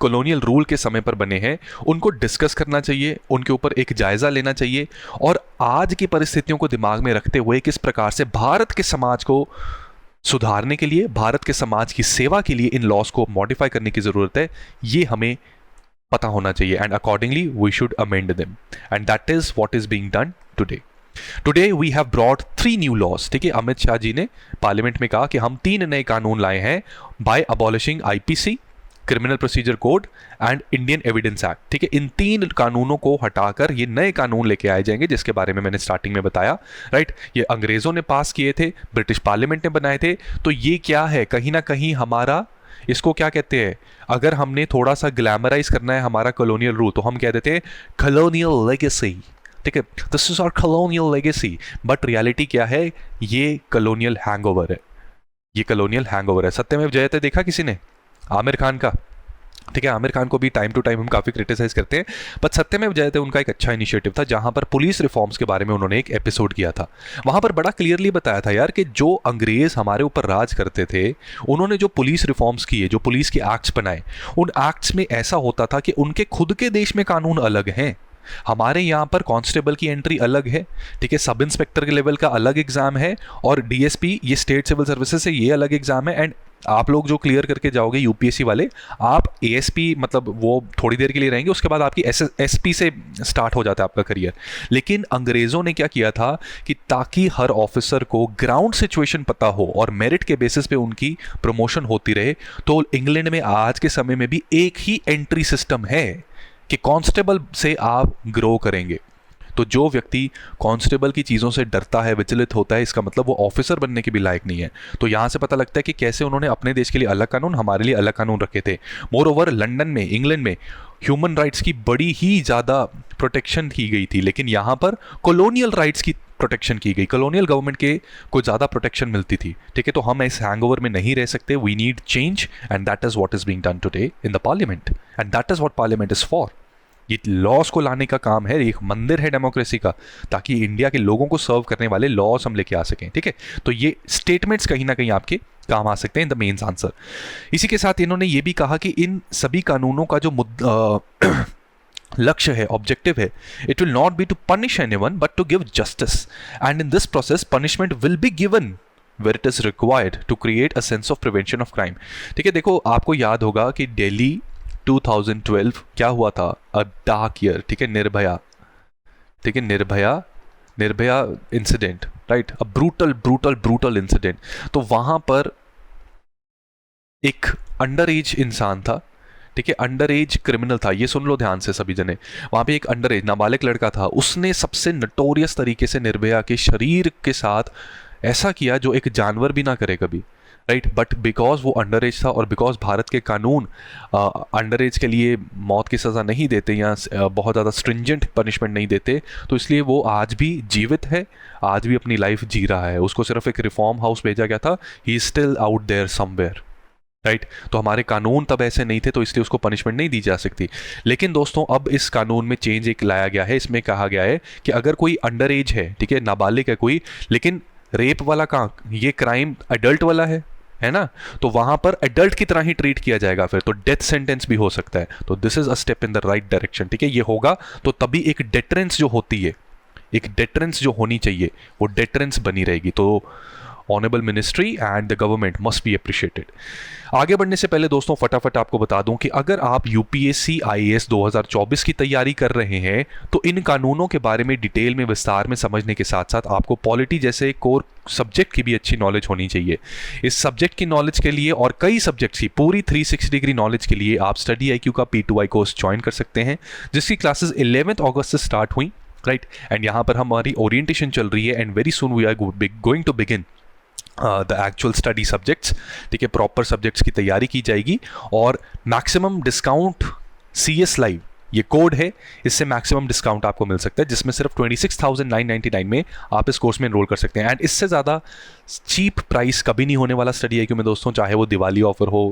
कॉलोनियल रूल के समय पर बने हैं उनको डिस्कस करना चाहिए, उनके ऊपर एक जायज़ा लेना चाहिए और आज की परिस्थितियों को दिमाग में रखते हुए किस प्रकार से भारत के समाज को सुधारने के लिए, भारत के समाज की सेवा के लिए इन लॉज को मॉडिफाई करने की ज़रूरत है, ये हमें पता होना चाहिए and accordingly we should amend them and that is what is being done today we have brought 3 new laws. ठीक है, अमित शाह जी ने पार्लियामेंट में कहा कि हम 3 नए कानून लाए हैं by abolishing IPC, criminal procedure code and Indian evidence act. ठीक है, इन 3 कानूनों को हटाकर ये नए कानून लेके आए जाएंगे जिसके बारे में मैंने स्टार्टिंग में बताया। राइट, ये अंग्रेजों ने पास किए थे, ब्रिटिश पार्लियामेंट ने बनाए थे। तो ये क्या है, कहीं ना कहीं हमारा, इसको क्या कहते हैं, अगर हमने थोड़ा सा ग्लैमराइज करना है हमारा कॉलोनियल रूल तो हम कह देते हैं कॉलोनियल लेगेसी। ठीक है, this is our colonial legacy, but reality क्या है, ये कॉलोनियल हैंगओवर है, ये कॉलोनियल हैंगओवर है। सत्यमेव जयते देखा किसी ने, आमिर खान का। ठीक है, आमिर खान को भी टाइम टू टाइम हम काफ़ी क्रिटिसाइज करते हैं, बट सत्यमेव जयते उनका एक अच्छा इनिशिएटिव था जहां पर पुलिस रिफॉर्म्स के बारे में उन्होंने एक एपिसोड किया था। वहां पर बड़ा क्लियरली बताया था यार कि जो अंग्रेज हमारे ऊपर राज करते थे, उन्होंने जो पुलिस रिफॉर्म्स किए, जो पुलिस के एक्ट्स बनाए, उन एक्ट्स में ऐसा होता था कि उनके खुद के देश में कानून अलग हैं। हमारे यहाँ पर कांस्टेबल की एंट्री अलग है, ठीक है, सब इंस्पेक्टर के लेवल का अलग एग्जाम है, और डीएसपी ये स्टेट सिविल सर्विसेज से ये अलग एग्जाम है। एंड आप लोग जो क्लियर करके जाओगे यूपीएससी वाले, आप एएसपी मतलब वो थोड़ी देर के लिए रहेंगे, उसके बाद आपकी एसपी से स्टार्ट हो जाता है आपका करियर। लेकिन अंग्रेजों ने क्या किया था कि ताकि हर ऑफिसर को ग्राउंड सिचुएशन पता हो और मेरिट के बेसिस पे उनकी प्रमोशन होती रहे, तो इंग्लैंड में आज के समय में भी एक ही एंट्री सिस्टम है कि कांस्टेबल से आप ग्रो करेंगे। तो जो व्यक्ति कांस्टेबल की चीज़ों से डरता है, विचलित होता है, इसका मतलब वो ऑफिसर बनने के भी लायक नहीं है। तो यहाँ से पता लगता है कि कैसे उन्होंने अपने देश के लिए अलग कानून, हमारे लिए अलग कानून रखे थे। मोर ओवर लंदन में, इंग्लैंड में ह्यूमन राइट्स की बड़ी ही ज़्यादा प्रोटेक्शन की गई थी, लेकिन यहाँ पर कॉलोनियल राइट्स की प्रोटेक्शन की गई, कॉलोनियल गवर्नमेंट के को ज़्यादा प्रोटेक्शन मिलती थी। ठीक है, तो हम इस हैंगओवर में नहीं रह सकते। We need change and that is what is being done today in the parliament and that is what parliament is for. ये लॉज को लाने का काम है, एक मंदिर है डेमोक्रेसी का, ताकि इंडिया के लोगों को सर्व करने वाले लॉज हम लेके आ सकें। ठीक है, तो ये स्टेटमेंट्स कहीं ना कहीं आपके काम आ सकते हैं इन द मेन्स आंसर। इसी के साथ इन्होंने ये भी कहा कि इन सभी कानूनों का जो लक्ष्य है, ऑब्जेक्टिव है, it will not be to punish anyone but to give justice, and in this process punishment will be given where it is required to create a sense of prevention of crime। ठीक है, देखो आपको याद होगा कि दिल्ली 2012 क्या हुआ था, अ डार्क ईयर। ठीक है, ठीक है, निर्भया इंसिडेंट, राइट, अ ब्रूटल इंसिडेंट। तो वहां पर एक अंडर एज इंसान था, ठीक है, अंडर एज क्रिमिनल था। ये सुन लो ध्यान से सभी जने, वहां पे एक अंडर एज नाबालिग लड़का था, उसने सबसे नटोरियस तरीके से निर्भया के शरीर के साथ ऐसा किया जो एक जानवर भी ना करे कभी, राइट। बट बिकॉज वो अंडर एज था और बिकॉज भारत के कानून अंडर एज के लिए मौत की सज़ा नहीं देते या बहुत ज़्यादा स्ट्रिंजेंट पनिशमेंट नहीं देते, तो इसलिए वो आज भी जीवित है, आज भी अपनी लाइफ जी रहा है। उसको सिर्फ एक रिफॉर्म हाउस भेजा गया था, he is still out there somewhere, right. तो हमारे कानून तब ऐसे नहीं थे, तो इसलिए उसको पनिशमेंट नहीं दी जा सकती। लेकिन दोस्तों अब इस कानून में चेंज एक लाया गया है। इसमें कहा गया है कि अगर कोई अंडर एज है, ठीक है, नाबालिग है कोई, लेकिन रेप वाला कहाँ, ये क्राइम एडल्ट वाला है ना, तो वहां पर एडल्ट की तरह ही ट्रीट किया जाएगा, फिर तो डेथ सेंटेंस भी हो सकता है। तो this is a step in the right direction, ठीक है। ये होगा तो तभी एक डेटरेंस जो होती है, एक डेटरेंस जो होनी चाहिए, वो डेटरेंस बनी रहेगी। तो honourable ministry and the government must be appreciated. आगे बढ़ने से पहले दोस्तों फटाफट आपको बता दूं कि अगर आप यूपीएससी आईएएस 2024 की तैयारी कर रहे हैं तो इन कानूनों के बारे में डिटेल में विस्तार में समझने के साथ साथ आपको पॉलिटी जैसे कोर सब्जेक्ट की भी अच्छी नॉलेज होनी चाहिए। इस सब्जेक्ट की नॉलेज के लिए और कई सब्जेक्ट्स की पूरी 360 डिग्री नॉलेज के लिए आप स्टडी IQ का P2I कोर्स ज्वाइन कर सकते हैं, जिसकी क्लासेस 11 अगस्त से स्टार्ट हुई, राइट। एंड यहाँ पर हमारी ओरिएंटेशन चल रही है and very soon we are going to begin the actual study subjects, ठीक है। प्रॉपर सब्जेक्ट्स की तैयारी की जाएगी और मैक्सिमम डिस्काउंट CS लाइव ये कोड है, इससे मैक्सिमम डिस्काउंट आपको मिल सकता है, जिसमें सिर्फ 26,999 में आप इस कोर्स में एनरोल कर सकते हैं। एंड इससे ज़्यादा चीप प्राइस कभी नहीं होने वाला स्टडी IQ में दोस्तों, चाहे वो दिवाली ऑफर हो,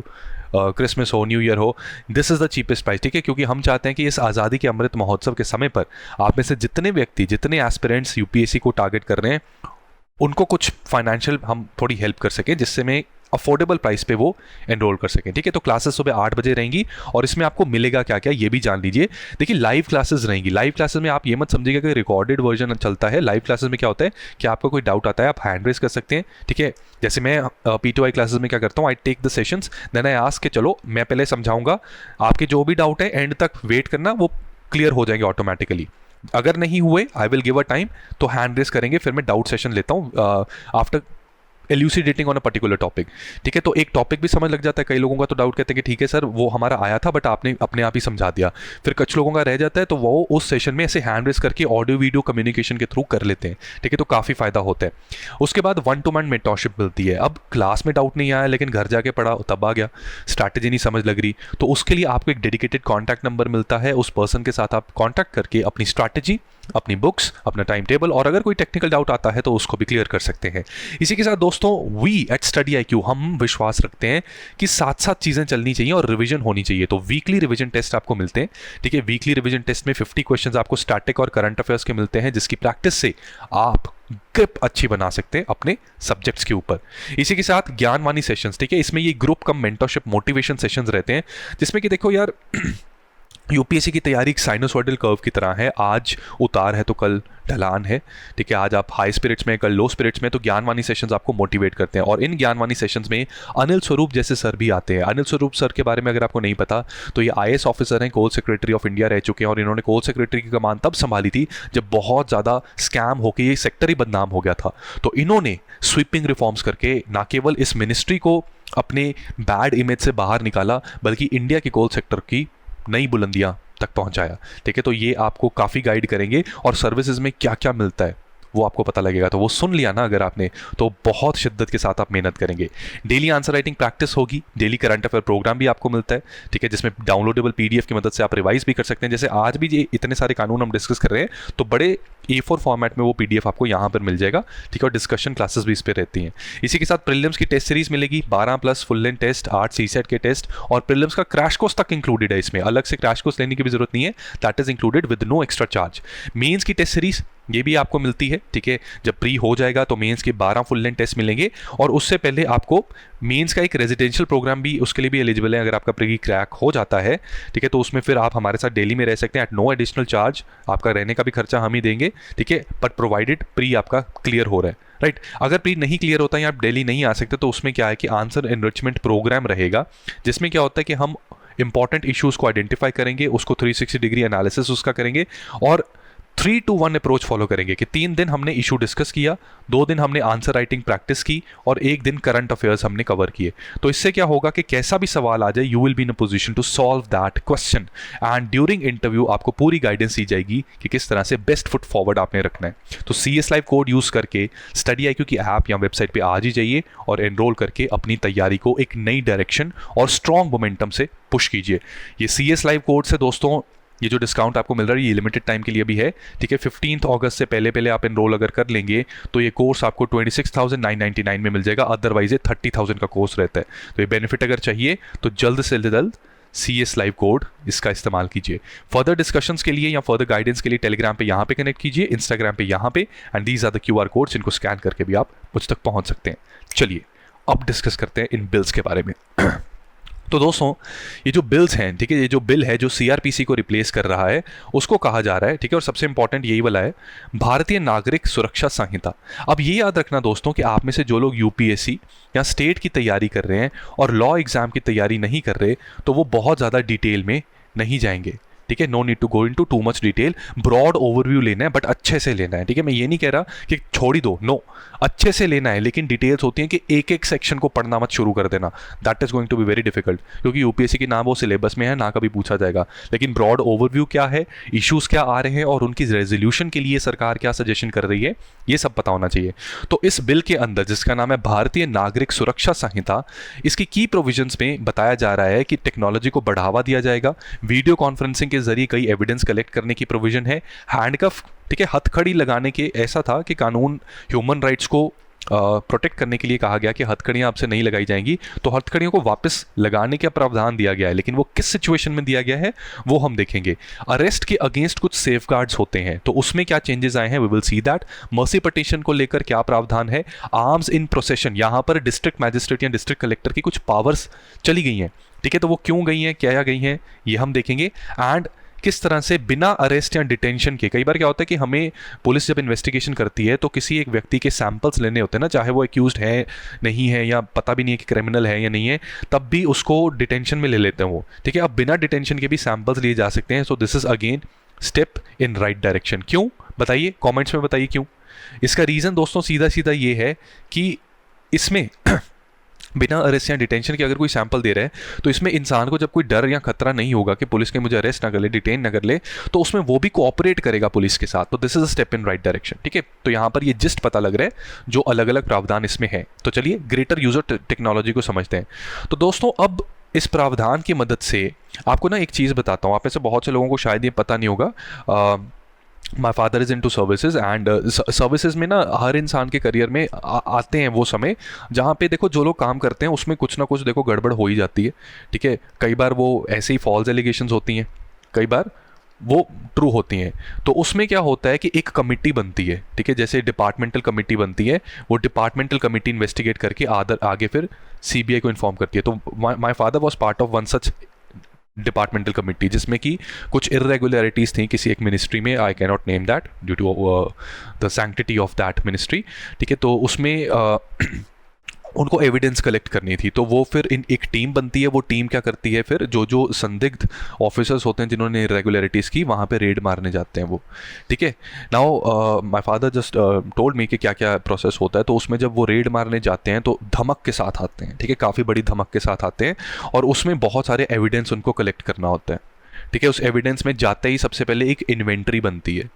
क्रिसमस हो, न्यू ईयर हो, this is the cheapest price, ठीक है। क्योंकि हम चाहते हैं कि इस आज़ादी के अमृत महोत्सव के समय पर आप में से जितने व्यक्ति, जितने एस्पिरेंट्स UPSC को टारगेट कर रहे हैं, उनको कुछ फाइनेंशियल हम थोड़ी हेल्प कर सकें, जिससे में अफोर्डेबल प्राइस पे वो एनरोल कर सकें। ठीक है, तो क्लासेस सुबह 8 बजे रहेंगी और इसमें आपको मिलेगा क्या क्या ये भी जान लीजिए। देखिए लाइव क्लासेस रहेंगी। लाइव क्लासेस में आप ये मत समझिएगा कि रिकॉर्डेड वर्जन चलता है। लाइव क्लासेस में क्या होता है कि आपको कोई डाउट आता है आप हैंड रेस कर सकते हैं। ठीक है, जैसे मैं P2I क्लासेस में क्या करता हूँ, I take the sessions then I ask के चलो मैं पहले समझाऊंगा, आपके जो भी डाउट है एंड तक वेट करना, वो क्लियर हो जाएंगे ऑटोमेटिकली। अगर नहीं हुए I will give a time, तो हैंड रेस करेंगे, फिर मैं डाउट सेशन लेता हूँ after elucidating on a particular topic. ठीक है, तो एक टॉपिक भी समझ लग जाता है। कई लोगों का तो डाउट कहते हैं कि ठीक है सर वो हमारा आया था बट आपने अपने आप ही समझा दिया। फिर कुछ लोगों का रह जाता है तो वो उस सेशन में ऐसे हैंड रेस करके ऑडियो वीडियो कम्युनिकेशन के थ्रू कर लेते हैं। ठीक है, तो काफ़ी फायदा होता है। उसके बाद 1-to-1 मेंटरशिप मिलती है। अब क्लास में डाउट नहीं आया लेकिन घर जाके पढ़ा तब आ गया, स्ट्रैटेजी नहीं समझ लग रही, तो उसके लिए आपको एक डेडिकेटेड कॉन्टैक्ट नंबर मिलता है। उस पर्सन के साथ आप कॉन्टैक्ट करके अपनी स्ट्रैटेजी, अपनी बुक्स, अपना टाइम टेबल और अगर कोई टेक्निकल डाउट आता है तो उसको भी क्लियर कर सकते हैं। इसी के साथ दोस्तों वी एट स्टडी IQ हम विश्वास रखते हैं कि साथ साथ चीज़ें चलनी चाहिए और रिवीजन होनी चाहिए। तो वीकली रिवीजन टेस्ट आपको मिलते हैं। ठीक है, वीकली रिवीजन टेस्ट में 50 क्वेश्चंस आपको स्टैटिक और करंट अफेयर्स के मिलते हैं, जिसकी प्रैक्टिस से आप ग्रिप अच्छी बना सकते हैं अपने सब्जेक्ट्स के ऊपर। इसी के साथ ज्ञानवाणी सेशंस, ठीक है, इसमें ये ग्रुप कम मेंटरशिप मोटिवेशन सेशंस रहते हैं, जिसमें कि देखो यार यूपीएससी की तैयारी एक साइनोसॉइडल कर्व की तरह है। आज उतार है तो कल ढलान है। ठीक है, आज आप हाई स्पिरिट्स में, कल लो स्पिरिट्स में। तो ज्ञानवाणी सेशंस आपको मोटिवेट करते हैं और इन ज्ञानवाणी सेशंस में अनिल स्वरूप जैसे सर भी आते हैं। अनिल स्वरूप सर के बारे में अगर आपको नहीं पता तो ये IAS ऑफिसर हैं, कोर सेक्रेटरी ऑफ इंडिया रह चुके हैं और इन्होंने कोर सेक्रेटरी की कमान तब संभाली थी जब बहुत ज़्यादा स्कैम होकर ये सेक्टर ही बदनाम हो गया था। तो इन्होंने स्वीपिंग रिफॉर्म्स करके ना केवल इस मिनिस्ट्री को अपने बैड इमेज से बाहर निकाला बल्कि इंडिया की कोल सेक्टर की नई बुलंदियां तक पहुंचाया। ठीक है, तो ये आपको काफ़ी गाइड करेंगे और सर्विसेज में क्या क्या मिलता है वो आपको पता लगेगा। तो वो सुन लिया ना अगर आपने, तो बहुत शिद्दत के साथ आप मेहनत करेंगे। डेली आंसर राइटिंग प्रैक्टिस होगी, डेली करंट अफेयर प्रोग्राम भी आपको मिलता है। ठीक है, जिसमें डाउनलोडेबल PDF की मदद से आप रिवाइज भी कर सकते हैं। जैसे आज भी ये इतने सारे कानून हम डिस्कस कर रहे हैं तो बड़े A4 फॉर्मेट में वो PDF आपको यहाँ पर मिल जाएगा। ठीक है, और डिस्कशन क्लासेस भी इस पर रहती हैं। इसी के साथ प्रीलिम्स की टेस्ट सीरीज मिलेगी, 12+ फुल लेंथ टेस्ट, 8 CSET के टेस्ट और प्रीलिम्स का क्रैश कोर्स तक इंक्लूडेड है। इसमें अलग से क्रैश कोर्स लेने की भी जरूरत नहीं है, that is included with no extra charge. Mains की टेस्ट सीरीज ये भी आपको मिलती है। ठीक है, जब प्री हो जाएगा तो मेंस के 12 फुल लेंथ टेस्ट मिलेंगे और उससे पहले आपको मेंस का एक रेजिडेंशियल प्रोग्राम भी उसके लिए भी एलिजिबल है। अगर आपका प्री क्रैक हो जाता है, ठीक है, तो उसमें फिर आप हमारे साथ डेली में रह सकते हैं एट नो एडिशनल चार्ज। आपका रहने का भी खर्चा हम ही देंगे। ठीक है, बट प्रोवाइडेड प्री आपका क्लियर हो रहा है, राइट। अगर प्री नहीं क्लियर होता है या आप डेली नहीं आ सकते तो उसमें क्या है कि आंसर एनरिचमेंट प्रोग्राम रहेगा, जिसमें क्या होता है कि हम इंपॉर्टेंट इश्यूज को आइडेंटिफाई करेंगे, उसको 360 डिग्री एनालिसिस उसका करेंगे और 3-to-1 अप्रोच फॉलो करेंगे कि 3 दिन हमने इशू डिस्कस किया, 2 दिन हमने आंसर राइटिंग प्रैक्टिस की और 1 दिन करंट अफेयर्स हमने कवर किए। तो इससे क्या होगा कि कैसा भी सवाल आ जाए you will be in a position to solve that question and during interview आपको पूरी गाइडेंस दी जाएगी कि किस तरह से बेस्ट फुट फॉरवर्ड आपने रखना है। तो CS लाइव कोड यूज़ करके स्टडी IQ की ऐप या वेबसाइट पर आज ही जाइए और एनरोल करके अपनी तैयारी को एक नई डायरेक्शन और स्ट्रॉन्ग मोमेंटम से पुश कीजिए। ये CS लाइव कोड से दोस्तों ये जो डिस्काउंट आपको मिल रहा है ये लिमिटेड टाइम के लिए भी है। ठीक है, 15 अगस्त से पहले आप एनरोल अगर कर लेंगे तो ये कोर्स आपको 26,999 में मिल जाएगा। अदरवाइज ये 30,000 का कोर्स रहता है। तो ये बेनिफिट अगर चाहिए तो जल्द से जल्द CS लाइव कोड इसका इस्तेमाल कीजिए। फर्दर डिस्कशंस के लिए या फर्दर गाइडेंस के लिए टेलीग्राम पे यहाँ पे कनेक्ट कीजिए, इंस्टाग्राम पे यहाँ पे, and these are the QR codes, इनको स्कैन करके भी आप मुझ तक पहुँच सकते हैं। चलिए अब डिस्कस करते हैं इन बिल्स के बारे में। तो दोस्तों ये जो बिल्स हैं, ठीक है, ये जो बिल है जो CRPC को रिप्लेस कर रहा है उसको कहा जा रहा है, ठीक है, और सबसे इंपॉर्टेंट यही वाला है भारतीय नागरिक सुरक्षा संहिता। अब ये याद रखना दोस्तों कि आप में से जो लोग UPSC या स्टेट की तैयारी कर रहे हैं और लॉ एग्जाम की तैयारी नहीं कर रहे तो वो बहुत ज़्यादा डिटेल में नहीं जाएंगे। ठीक है, no need to go into too much detail, broad overview लेना है बट अच्छे से लेना है। ठीक है, मैं ये नहीं कह रहा कि छोड़ ही दो, नो, अच्छे से लेना है, लेकिन डिटेल्स होती हैं कि एक एक सेक्शन को पढ़ना मत शुरू कर देना, that is going to be very difficult, क्योंकि UPSC की ना वो सिलेबस में है ना कभी पूछा जाएगा। लेकिन ब्रॉड ओवरव्यू क्या है, इश्यूज क्या आ रहे हैं और उनकी रेजोल्यूशन के लिए सरकार क्या सजेशन कर रही है, ये सब पता होना चाहिए। तो इस बिल के अंदर जिसका नाम है भारतीय नागरिक सुरक्षा संहिता, इसकी की प्रोविजंस में बताया जा रहा है कि टेक्नोलॉजी को बढ़ावा दिया जाएगा, वीडियो कॉन्फ्रेंसिंग के जरिए कई एविडेंस कलेक्ट करने की प्रोविजन है, हैंडकफ, ठीक है, हथकड़ी लगाने के, ऐसा था कि कानून ह्यूमन राइट्स को प्रोटेक्ट करने के लिए कहा गया कि हथकड़ियाँ आपसे नहीं लगाई जाएंगी, तो हथकड़ियों को वापस लगाने का प्रावधान दिया गया है, लेकिन वो किस सिचुएशन में दिया गया है वो हम देखेंगे। अरेस्ट के अगेंस्ट कुछ सेफगार्ड्स होते हैं, तो उसमें क्या चेंजेस आए हैं, we will see that. Mercy petition को लेकर क्या प्रावधान है, आर्म्स इन प्रोसेशन, यहाँ पर डिस्ट्रिक्ट मैजिस्ट्रेट या डिस्ट्रिक्ट कलेक्टर की कुछ पावर्स चली गई हैं, ठीक है, तो वो क्यों गई हैं, क्या गई हैं, ये हम देखेंगे। एंड किस तरह से बिना अरेस्ट या डिटेंशन के, कई बार क्या होता है कि हमें पुलिस जब इन्वेस्टिगेशन करती है तो किसी एक व्यक्ति के सैंपल्स लेने होते हैं ना, चाहे वो एक्यूज्ड है नहीं है या पता भी नहीं है कि क्रिमिनल है या नहीं है, तब भी उसको डिटेंशन में ले लेते हैं वो, ठीक है। अब बिना डिटेंशन के भी सैंपल्स लिए जा सकते हैं, so this is again step in right direction. क्यों, बताइए कॉमेंट्स में, बताइए क्यों। इसका रीज़न दोस्तों सीधा सीधा ये है कि इसमें बिना अरेस्ट या डिटेंशन के अगर कोई सैंपल दे रहा है तो इसमें इंसान को जब कोई डर या खतरा नहीं होगा कि पुलिस के मुझे अरेस्ट ना कर ले, डिटेन ना कर ले, तो उसमें वो भी कोऑपरेट करेगा पुलिस के साथ। तो this is a step in right direction, ठीक है। तो यहाँ पर ये जिस्ट पता लग रहा है जो अलग अलग प्रावधान इसमें है। तो चलिए ग्रेटर यूजर टेक्नोलॉजी को समझते हैं। तो दोस्तों अब इस प्रावधान की मदद से आपको ना एक चीज़ बताता हूँ, आप में से बहुत से लोगों को शायद ये पता नहीं होगा। My father is into services, and services में ना हर इंसान के करियर में आते हैं वो समय जहाँ पे देखो जो लोग काम करते हैं उसमें कुछ ना कुछ देखो गड़बड़ हो ही जाती है, ठीक है। कई बार वो ऐसे ही फॉल्स एलिगेशंस होती हैं, कई बार वो ट्रू होती हैं। तो उसमें क्या होता है कि एक कमिटी बनती है, ठीक है, जैसे डिपार्टमेंटल कमिटी बनती है, वो डिपार्टमेंटल कमिटी इन्वेस्टिगेट करके आगे फिर सीबीआई को इन्फॉर्म करती है। तो my father was part of one such departmental committee जिसमें कि कुछ इरेगुलरिटीज़ थी किसी एक मिनिस्ट्री में, I can not name that due to the sanctity of that ministry, ठीक है। तो उसमें उनको एविडेंस कलेक्ट करनी थी, तो वो फिर एक टीम बनती है। वो टीम क्या करती है, फिर जो संदिग्ध ऑफिसर्स होते हैं जिन्होंने इरेगुलरिटीज़ की, वहाँ पे रेड मारने जाते हैं वो, ठीक है। Now my father just told me कि क्या क्या प्रोसेस होता है। तो उसमें जब वो रेड मारने जाते हैं तो धमक के साथ आते हैं, ठीक है, काफ़ी बड़ी धमक के साथ आते हैं, और उसमें बहुत सारे एविडेंस उनको कलेक्ट करना होता है, ठीक है। उस एविडेंस में जाते ही सबसे पहले एक इन्वेंट्री बनती है।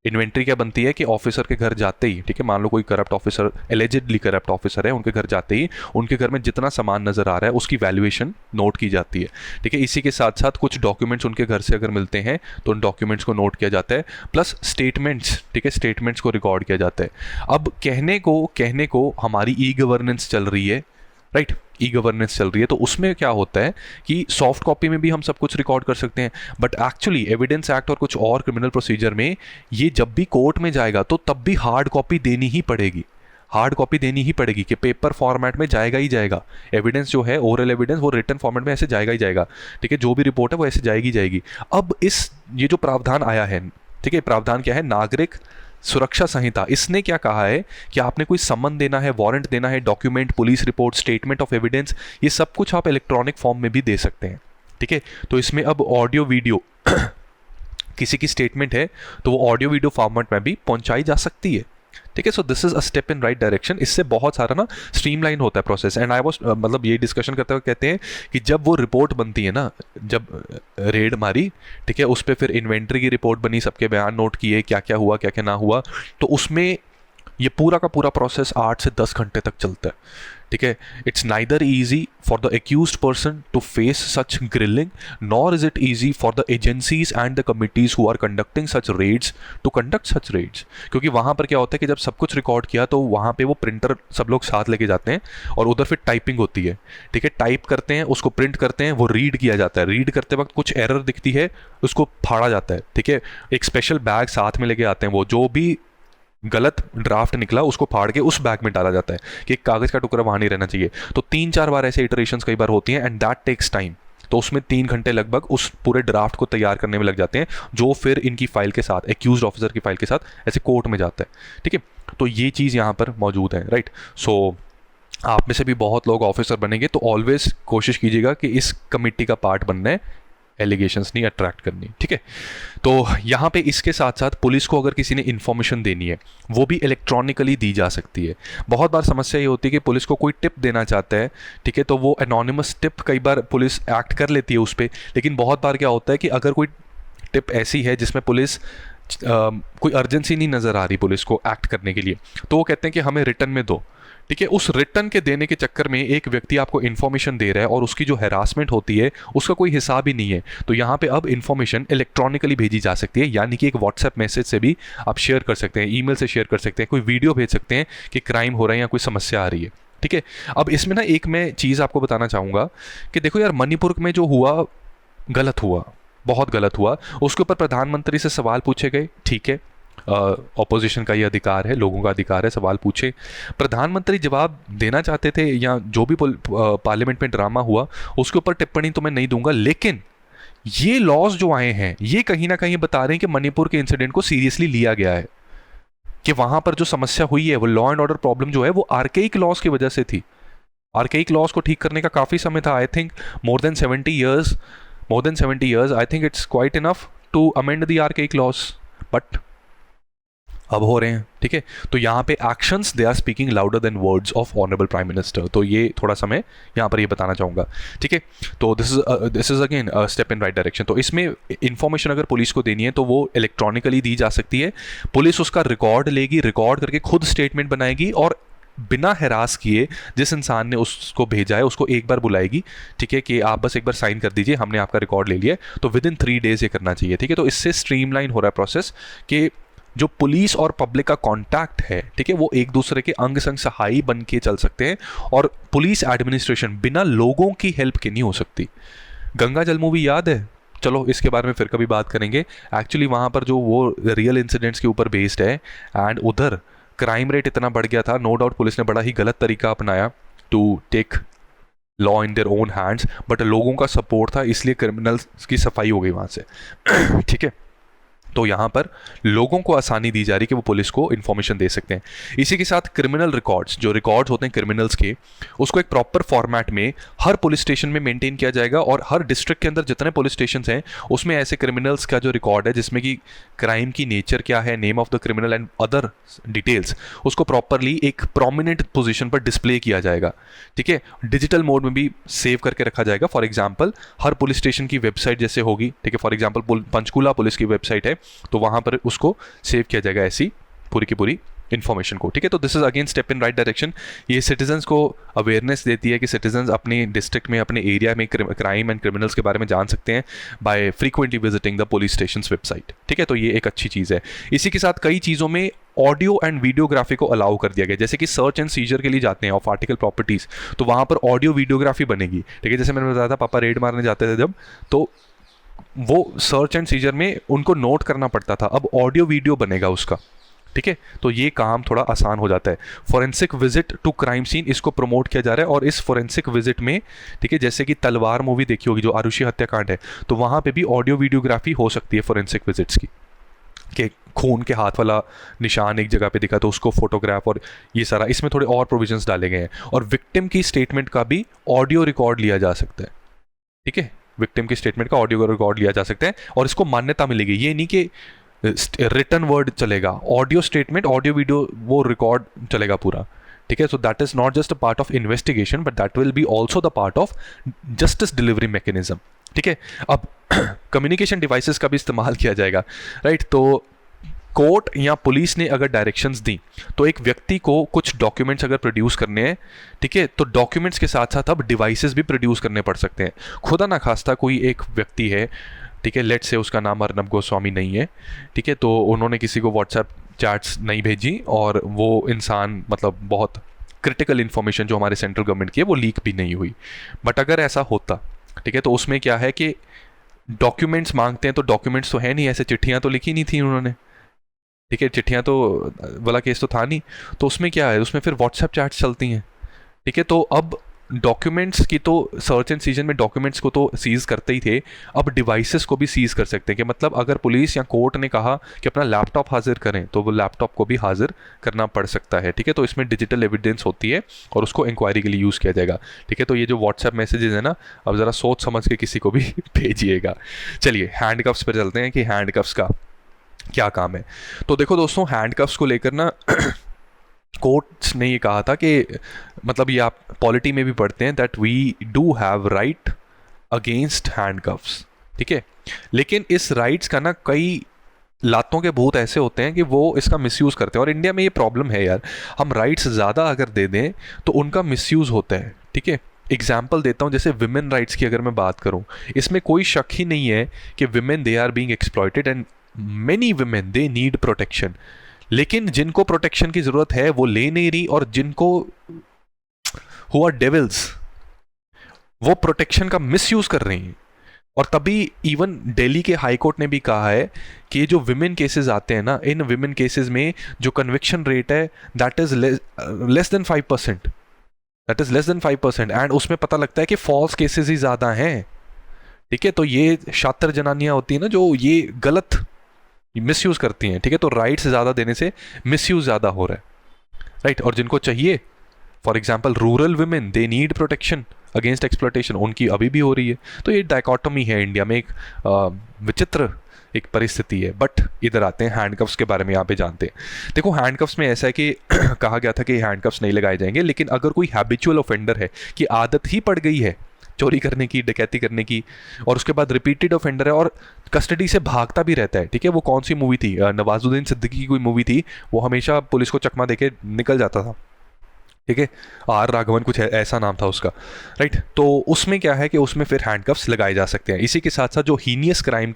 इन्वेंट्री क्या बनती है कि ऑफिसर के घर जाते ही, ठीक है, मान लो कोई corrupt officer, allegedly corrupt officer है, उनके घर जाते ही उनके घर में जितना सामान नज़र आ रहा है उसकी वैल्यूएशन नोट की जाती है, ठीक है। इसी के साथ साथ कुछ डॉक्यूमेंट्स उनके घर से अगर मिलते हैं तो उन डॉक्यूमेंट्स को नोट किया जाता है, प्लस स्टेटमेंट्स, ठीक है, स्टेटमेंट्स को रिकॉर्ड किया जाता है। अब कहने को हमारी ई गवर्नेंस चल रही है, राइट, ई गवर्नेंस चल रही है, तो उसमें क्या होता है कि सॉफ्ट कॉपी में भी हम सब कुछ रिकॉर्ड कर सकते हैं, बट एक्चुअली एविडेंस एक्ट और कुछ और क्रिमिनल प्रोसीजर में ये जब भी कोर्ट में जाएगा तो तब भी हार्ड कॉपी देनी ही पड़ेगी, हार्ड कॉपी देनी ही पड़ेगी कि पेपर फॉर्मेट में जाएगा ही जाएगा। एविडेंस जो है, ओरल एविडेंस, वो रिटन फॉर्मेट में ऐसे जाएगा ही जाएगा, ठीक है, जो भी रिपोर्ट है वो ऐसे जाएगी। अब ये जो प्रावधान आया है, ठीक है, प्रावधान क्या है, नागरिक सुरक्षा संहिता, इसने क्या कहा है कि आपने कोई सम्मन देना है, वारंट देना है, document, police report, statement of evidence, ये सब कुछ आप इलेक्ट्रॉनिक फॉर्म में भी दे सकते हैं, ठीक है। तो इसमें अब ऑडियो वीडियो किसी की स्टेटमेंट है तो वो ऑडियो वीडियो फॉर्मेट में भी पहुंचाई जा सकती है, ठीक है। So this is a step in right direction. इससे बहुत सारा ना स्ट्रीमलाइन होता है प्रोसेस। एंड आई वाज मतलब ये डिस्कशन करते हुए कहते हैं कि जब वो रिपोर्ट बनती है ना, जब रेड मारी, ठीक है, उस पर फिर इन्वेंट्री की रिपोर्ट बनी, सबके बयान नोट किए, क्या क्या हुआ क्या क्या ना हुआ, तो उसमें ये पूरा का पूरा प्रोसेस 8 से 10 घंटे तक चलता है, ठीक है। It's neither easy for the accused person to face such grilling, nor is it easy for the agencies and the committees who are conducting such raids to conduct such raids. क्योंकि वहाँ पर क्या होता है कि जब सब कुछ रिकॉर्ड किया तो वहाँ पे वो प्रिंटर सब लोग साथ लेके जाते हैं और उधर फिर टाइपिंग होती है, ठीक है, टाइप करते हैं, उसको प्रिंट करते हैं, वो रीड किया जाता है, रीड करते वक्त कुछ एरर दिखती है, उसको फाड़ा जाता है, ठीक है। एक स्पेशल बैग साथ में लेके आते हैं, वो जो भी गलत ड्राफ्ट निकला उसको फाड़ के उस बैग में डाला जाता है कि एक कागज़ का टुकड़ा वहाँ नहीं रहना चाहिए। तो 3-4 बार ऐसे इटरेशंस कई बार होती हैं, एंड दैट टेक्स टाइम। तो उसमें 3 घंटे लगभग उस पूरे ड्राफ्ट को तैयार करने में लग जाते हैं, जो फिर इनकी फाइल के साथ, एक्यूज्ड ऑफिसर की फाइल के साथ ऐसे कोर्ट में जाता है, ठीक है। तो ये चीज़ यहाँ पर मौजूद है, राइट। सो आप में से भी बहुत लोग ऑफिसर बनेंगे तो ऑलवेज कोशिश कीजिएगा कि इस कमिटी का पार्ट बनना है, एलिगेशंस नहीं अट्रैक्ट करनी, ठीक है। तो यहाँ पे इसके साथ साथ पुलिस को अगर किसी ने इन्फॉर्मेशन देनी है वो भी इलेक्ट्रॉनिकली दी जा सकती है। बहुत बार समस्या ये होती है कि पुलिस को कोई टिप देना चाहता है, ठीक है, तो वो एनोनिमस टिप कई बार पुलिस एक्ट कर लेती है उस पर, लेकिन बहुत बार क्या होता है कि अगर कोई टिप ऐसी है जिसमें पुलिस कोई अर्जेंसी नहीं नज़र आ रही पुलिस को एक्ट करने के लिए, तो वो कहते हैं कि हमें रिटर्न में दो, ठीक है, उस रिटर्न के देने के चक्कर में एक व्यक्ति आपको इन्फॉर्मेशन दे रहा है और उसकी जो हैरासमेंट होती है उसका कोई हिसाब ही नहीं है। तो यहाँ पे अब इन्फॉर्मेशन इलेक्ट्रॉनिकली भेजी जा सकती है, यानी कि एक व्हाट्सएप मैसेज से भी आप शेयर कर सकते हैं, ईमेल से शेयर कर सकते हैं, कोई वीडियो भेज सकते हैं कि क्राइम हो रहा है या कोई समस्या आ रही है। ठीक है, अब इसमें ना एक मैं चीज़ आपको बताना चाहूँगा कि देखो यार, मणिपुर में जो हुआ गलत हुआ, बहुत गलत हुआ। उसके ऊपर प्रधानमंत्री से सवाल पूछे गए, ठीक है, ऑपोजिशन का ये अधिकार है, लोगों का अधिकार है, सवाल पूछे। प्रधानमंत्री जवाब देना चाहते थे या जो भी पार्लियामेंट में ड्रामा हुआ उसके ऊपर टिप्पणी तो मैं नहीं दूंगा, लेकिन ये लॉज जो आए हैं ये कहीं ना कहीं बता रहे हैं कि मणिपुर के इंसिडेंट को सीरियसली लिया गया है, कि वहां पर जो समस्या हुई है वो लॉ एंड ऑर्डर प्रॉब्लम जो है वो आर्केइक लॉज की वजह से थी। आर्केइक लॉज को ठीक करने का काफ़ी समय था, I think more than 70 years. I think it's quite enough to amend the archaic laws, but अब हो रहे हैं। ठीक है, तो यहाँ पे actions they are speaking louder than words of honourable prime minister. तो ये थोड़ा सा मैं यहाँ पर ये बताना चाहूँगा। ठीक है, तो this is again step in right direction. तो इसमें इन्फॉर्मेशन अगर पुलिस को देनी है तो वो इलेक्ट्रॉनिकली दी जा सकती है, पुलिस उसका रिकॉर्ड लेगी, रिकॉर्ड करके खुद स्टेटमेंट बनाएगी और बिना हैरास किए जिस इंसान ने उसको भेजा है उसको एक बार बुलाएगी। ठीक है, कि आप बस एक बार साइन कर दीजिए, हमने आपका रिकॉर्ड ले लिया। तो विद इन 3 days ये करना चाहिए। ठीक है, तो इससे स्ट्रीमलाइन हो रहा है प्रोसेस कि जो पुलिस और पब्लिक का कांटेक्ट है, ठीक है, वो एक दूसरे के अंग संग सहाई बन के चल सकते हैं और पुलिस एडमिनिस्ट्रेशन बिना लोगों की हेल्प के नहीं हो सकती। गंगा जल मूवी याद है? चलो इसके बारे में फिर कभी बात करेंगे। एक्चुअली वहाँ पर जो वो रियल इंसिडेंट्स के ऊपर बेस्ड है एंड उधर क्राइम रेट इतना बढ़ गया था, नो डाउट पुलिस ने बड़ा ही गलत तरीका अपनाया to take law in their own hands, but लोगों का सपोर्ट था इसलिए क्रिमिनल्स की सफाई हो गई वहाँ से। ठीक है, तो यहाँ पर लोगों को आसानी दी जा रही कि वो पुलिस को इन्फॉर्मेशन दे सकते हैं। इसी के साथ क्रिमिनल रिकॉर्ड्स, जो रिकॉर्ड्स होते हैं क्रिमिनल्स के, उसको एक प्रॉपर फॉर्मेट में हर पुलिस स्टेशन में मेंटेन किया जाएगा और हर डिस्ट्रिक्ट के अंदर जितने पुलिस स्टेशन हैं उसमें ऐसे क्रिमिनल्स का जो रिकॉर्ड है जिसमें कि क्राइम की नेचर क्या है, name of the criminal and other details, उसको प्रॉपरली एक प्रोमिनेंट पोजिशन पर डिस्प्ले किया जाएगा। ठीक है, डिजिटल मोड में भी सेव करके रखा जाएगा। For example her police station की वेबसाइट जैसे होगी, ठीक है, फॉर एग्जाम्पल पंचकूला पुलिस की वेबसाइट है तो वहां पर उसको सेव किया जाएगा ऐसी पूरी की पूरी इन्फॉर्मेशन को। ठीक है, तो this is again step in right direction. ये सिटीजन्स को अवेयरनेस देती है कि सिटीजन्स अपने डिस्ट्रिक्ट में, अपने एरिया में क्राइम एंड क्रिमिनल्स के बारे में जान सकते हैं by frequently visiting the police station website. ठीक है, तो ये एक अच्छी चीज़ है। इसी के साथ कई चीज़ों में ऑडियो एंड वीडियोग्राफी को अलाउ कर दिया गया, जैसे कि सर्च एंड सीजर के लिए जाते हैं ऑफ आर्टिकल प्रॉपर्टीज़ तो वहाँ पर ऑडियो वीडियोग्राफी बनेगी। ठीक है, जैसे मैंने बताया था पापा रेड मारने जाते थे जब, तो वो सर्च एंड सीजर में उनको नोट करना पड़ता था, अब ऑडियो वीडियो बनेगा उसका। ठीक है, तो ये काम थोड़ा आसान हो जाता है। Forensic visit to crime scene, इसको प्रमोट किया जा रहा है और इस फॉरेंसिक विजिट में, ठीक है, जैसे कि तलवार मूवी देखी होगी जो आरुषि हत्याकांड है, तो वहाँ पे भी ऑडियो वीडियोग्राफी हो सकती है फॉरेंसिक विजिट्स की, कि खून के हाथ वाला निशान एक जगह पे दिखा तो उसको फोटोग्राफ, और ये सारा इसमें थोड़े और प्रोविजंस डाले गए हैं। और विक्टिम की स्टेटमेंट का भी ऑडियो रिकॉर्ड लिया जा सकता है। ठीक है, विक्टिम की स्टेटमेंट का ऑडियो रिकॉर्ड लिया जा सकता है और इसको मान्यता मिलेगी। ये नहीं कि रिटन वर्ड चलेगा, ऑडियो स्टेटमेंट, ऑडियो वीडियो वो रिकॉर्ड चलेगा पूरा। ठीक है, सो that is not just a part of investigation but that will be also the part of justice delivery mechanism. ठीक है, अब कम्युनिकेशन डिवाइसेस का भी इस्तेमाल किया जाएगा, राइट। तो कोर्ट या पुलिस ने अगर डायरेक्शंस दी तो एक व्यक्ति को कुछ डॉक्यूमेंट्स अगर प्रोड्यूस करने हैं, ठीक है, तो डॉक्यूमेंट्स के साथ साथ अब डिवाइसेस भी प्रोड्यूस करने पड़ सकते हैं। खुदा ना खास्ता कोई एक व्यक्ति है, ठीक है, लेट से उसका नाम अर्नब गोस्वामी नहीं है, ठीक है, तो उन्होंने किसी को व्हाट्सएप चैट्स नहीं भेजी और वो इंसान मतलब बहुत क्रिटिकल इन्फॉर्मेशन जो हमारे सेंट्रल गवर्नमेंट की है वो लीक भी नहीं हुई। बट अगर ऐसा होता, ठीक है, तो उसमें क्या है कि डॉक्यूमेंट्स मांगते हैं तो डॉक्यूमेंट्स तो है नहीं, ऐसे चिट्ठियाँ तो लिखी नहीं थी उन्होंने। ठीक है, चिट्ठियाँ तो वाला केस तो था नहीं, तो उसमें क्या है, उसमें फिर व्हाट्सएप चैट्स चलती हैं। ठीक है, तो अब डॉक्यूमेंट्स की तो सर्च एंड सीजन में डॉक्यूमेंट्स को तो सीज करते ही थे, अब डिवाइसेस को भी सीज कर सकते हैं। कि मतलब अगर पुलिस या कोर्ट ने कहा कि अपना लैपटॉप हाजिर करें तो वो लैपटॉप को भी हाजिर करना पड़ सकता है। ठीक है, तो इसमें डिजिटल एविडेंस होती है और उसको इंक्वायरी के लिए यूज़ किया जाएगा। ठीक है, तो ये जो व्हाट्सएप मैसेजेस है ना, अब ज़रा सोच समझ के किसी को भी भेजिएगा। चलिए हैंडकफ्स पर चलते हैं कि हैंडकफ्स का क्या काम है। तो देखो दोस्तों, हैंडकफ्स को लेकर ना कोर्ट्स ने ये कहा था कि मतलब ये आप पॉलिटी में भी पढ़ते हैं that we do have right against handcuffs. ठीक है, लेकिन इस राइट्स का ना कई लातों के भूत ऐसे होते हैं कि वो इसका मिसयूज़ करते हैं, और इंडिया में ये प्रॉब्लम है यार, हम राइट्स ज़्यादा अगर दे दें तो उनका मिसयूज़ होता है, ठीक है। एग्जाम्पल देता हूँ, जैसे विमेन राइट्स की अगर मैं बात करूँ, इसमें कोई शक ही नहीं है कि women they are being exploited and many women they need protection, लेकिन जिनको प्रोटेक्शन की ज़रूरत है वो ले नहीं रही, और जिनको हु आर डेविल्स वो प्रोटेक्शन का मिसयूज़ कर रही हैं। और तभी इवन दिल्ली के हाई कोर्ट ने भी कहा है कि जो विमेन केसेस आते हैं ना, इन विमेन केसेस में जो कन्विक्शन रेट है that is less than 5%, that is less than 5%, and उसमें पता लगता है कि फॉल्स केसेस ही ज़्यादा हैं, ठीक है। तो ये शातिर जनानियां होती हैं ना जो ये गलत मिसयूज़ करती हैं, ठीक है। तो राइट्स ज़्यादा देने से मिसयूज़ ज़्यादा हो रहा है, राइट। और जिनको चाहिए, for example rural women, they need protection against exploitation, उनकी अभी भी हो रही है। तो ये डायकॉटमी है इंडिया में, एक विचित्र एक परिस्थिति है। बट इधर आते हैं हैंडकफ्स के बारे में, यहाँ पे जानते हैं। देखो हैंडकफ्स में ऐसा है कि कहा गया था कि हैंडकफ्स नहीं लगाए जाएंगे, लेकिन अगर कोई हैबिचुअल ऑफेंडर है कि आदत ही पड़ गई है चोरी करने की, डकैती करने की, और उसके बाद रिपीटेड ऑफेंडर है और कस्टडी से भागता भी रहता है, ठीक है। वो कौन सी मूवी थी, नवाजुद्दीन सिद्दीकी की कोई मूवी थी, वो हमेशा पुलिस को चकमा देके निकल जाता था, ठीक है। आर राघवन कुछ ऐसा नाम था उसका, राइट। तो उसमें क्या है कि उसमें फिर हैंडकफ्स लगाए जा सकते हैं। इसी के साथ साथ जो हीनियस क्राइम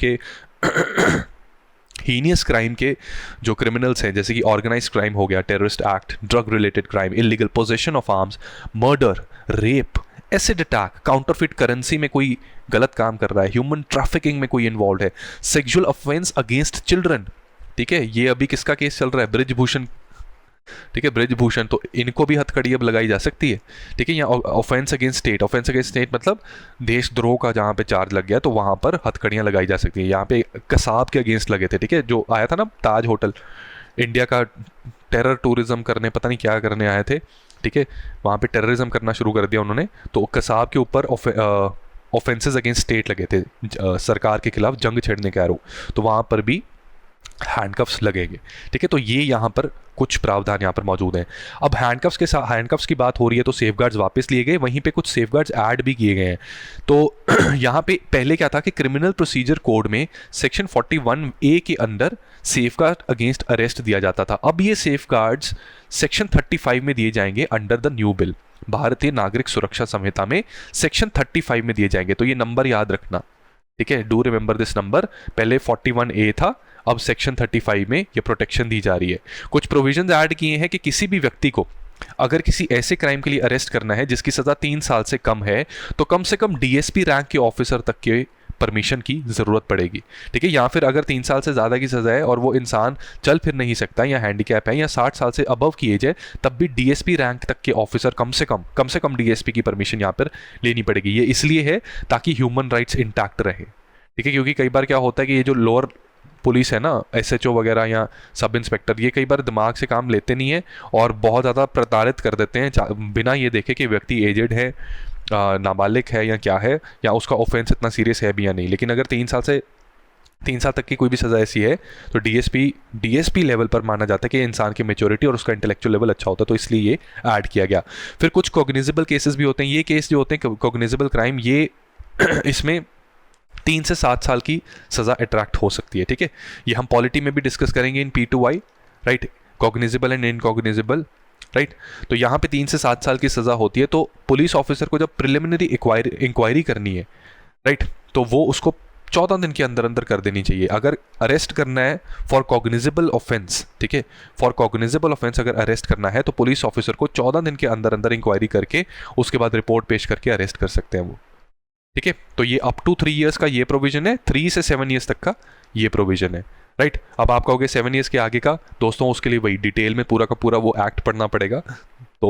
के जो क्रिमिनल्स हैं, जैसे कि ऑर्गेनाइज क्राइम हो गया, terrorist act, drug related crime, illegal possession of arms, murder, rape, acid attack, counterfeit currency में कोई गलत काम कर रहा है, ह्यूमन ट्रैफिकिंग में कोई इन्वॉल्व है, सेक्सुअल ऑफेंस अगेंस्ट चिल्ड्रन, ठीक है। ये अभी किसका केस चल रहा है, ब्रिजभूषण, ठीक है, ब्रिजभूषण। तो इनको भी हथकड़ी अब लगाई जा सकती है, ठीक है। यहाँ offence against state, offence against state मतलब देशद्रोह का जहाँ पे चार्ज लग गया तो वहाँ पर हथकड़ियाँ लगाई जा सकती है। यहाँ पे कसाब के अगेंस्ट लगे थे, ठीक है, जो आया था ना ताज होटल, इंडिया का टेरर टूरिज्म करने, पता नहीं क्या करने आए थे, ठीक है। वहाँ पे टेररिज्म करना शुरू कर दिया उन्होंने, तो कसाब के ऊपर ऑफेंसेस अगेंस्ट स्टेट लगे थे, सरकार के खिलाफ जंग छेड़ने के आरोप, तो वहाँ पर भी हैंडकफ्स लगेंगे, ठीक है। तो ये यहाँ पर कुछ प्रावधान यहाँ पर मौजूद हैं। अब हैंडकफ्स के साथ, हैंडकफ्स की बात हो रही है तो सेफगार्ड्स वापस लिए गए, वहीं पे कुछ सेफगार्ड्स ऐड भी किए गए हैं। तो यहाँ पे पहले क्या था कि क्रिमिनल प्रोसीजर कोड में सेक्शन 41A के अंदर सेफगार्ड अगेंस्ट अरेस्ट दिया जाता था। अब ये सेफगार्ड्स सेक्शन 35 में दिए जाएंगे अंडर द न्यू बिल, भारतीय नागरिक सुरक्षा संहिता में सेक्शन 35 में दिए जाएंगे। तो ये नंबर याद रखना, ठीक है, डू रिमेंबर दिस नंबर। पहले 41A था, अब सेक्शन 35 में ये प्रोटेक्शन दी जा रही है। कुछ प्रोविजंस ऐड किए हैं कि किसी भी व्यक्ति को अगर किसी ऐसे क्राइम के लिए अरेस्ट करना है जिसकी सज़ा 3 साल से कम है, तो कम से कम डीएसपी रैंक के ऑफिसर तक के परमिशन की ज़रूरत पड़ेगी, ठीक है। या फिर अगर 3 साल से ज़्यादा की सज़ा है और वो इंसान चल फिर नहीं सकता या हैंडीकैप है या 60 साल से अबव की एज है, तब भी डीएसपी रैंक तक के ऑफिसर कम से कम डीएसपी की परमिशन यहाँ पर लेनी पड़ेगी। ये इसलिए है ताकि ह्यूमन राइट्स इंटैक्ट रहे, ठीक है। क्योंकि कई बार क्या होता है कि ये जो लोअर पुलिस है ना, एसएचओ वगैरह या सब इंस्पेक्टर, ये कई बार दिमाग से काम लेते नहीं है और बहुत ज़्यादा प्रताड़ित कर देते हैं बिना ये देखे कि व्यक्ति एजेड है, नाबालिग है या क्या है, या उसका ऑफेंस इतना सीरियस है भी या नहीं। लेकिन अगर 3 साल तक की कोई भी सज़ा ऐसी है तो डीएसपी लेवल पर माना जाता है कि इंसान की मेच्योरिटी और उसका इंटेलेक्चुअल लेवल अच्छा होता है, तो इसलिए ये ऐड किया गया। फिर कुछ कॉग्निजेबल केसेस भी होते हैं। ये केस जो होते हैं कॉग्निजेबल क्राइम, ये इसमें 3 से 7 साल की सज़ा अट्रैक्ट हो सकती है, ठीक है। ये हम पॉलिटी में भी डिस्कस करेंगे in P2I, right, cognizable and incognizable, right. तो यहाँ पे 3 से 7 साल की सज़ा होती है। तो पुलिस ऑफिसर को जब प्रिलिमिनरी इंक्वायरी करनी है, राइट, तो वो उसको 14 दिन के अंदर अंदर कर देनी चाहिए। अगर अरेस्ट करना है फॉर कॉग्निजेबल ऑफेंस, ठीक है, फॉर कॉग्निजेबल ऑफेंस अगर अरेस्ट करना है तो पुलिस ऑफिसर को 14 दिन के अंदर अंदर इंक्वायरी करके उसके बाद रिपोर्ट पेश करके अरेस्ट कर सकते हैं वो, ठीक है। तो ये अप टू 3 ईयर्स का ये प्रोविजन है, 3 से 7 ईयर्स तक का ये प्रोविजन है, राइट। अब आप कहोगे 7 ईयर्स के आगे का, दोस्तों उसके लिए वही डिटेल में पूरा का पूरा वो एक्ट पढ़ना पड़ेगा। तो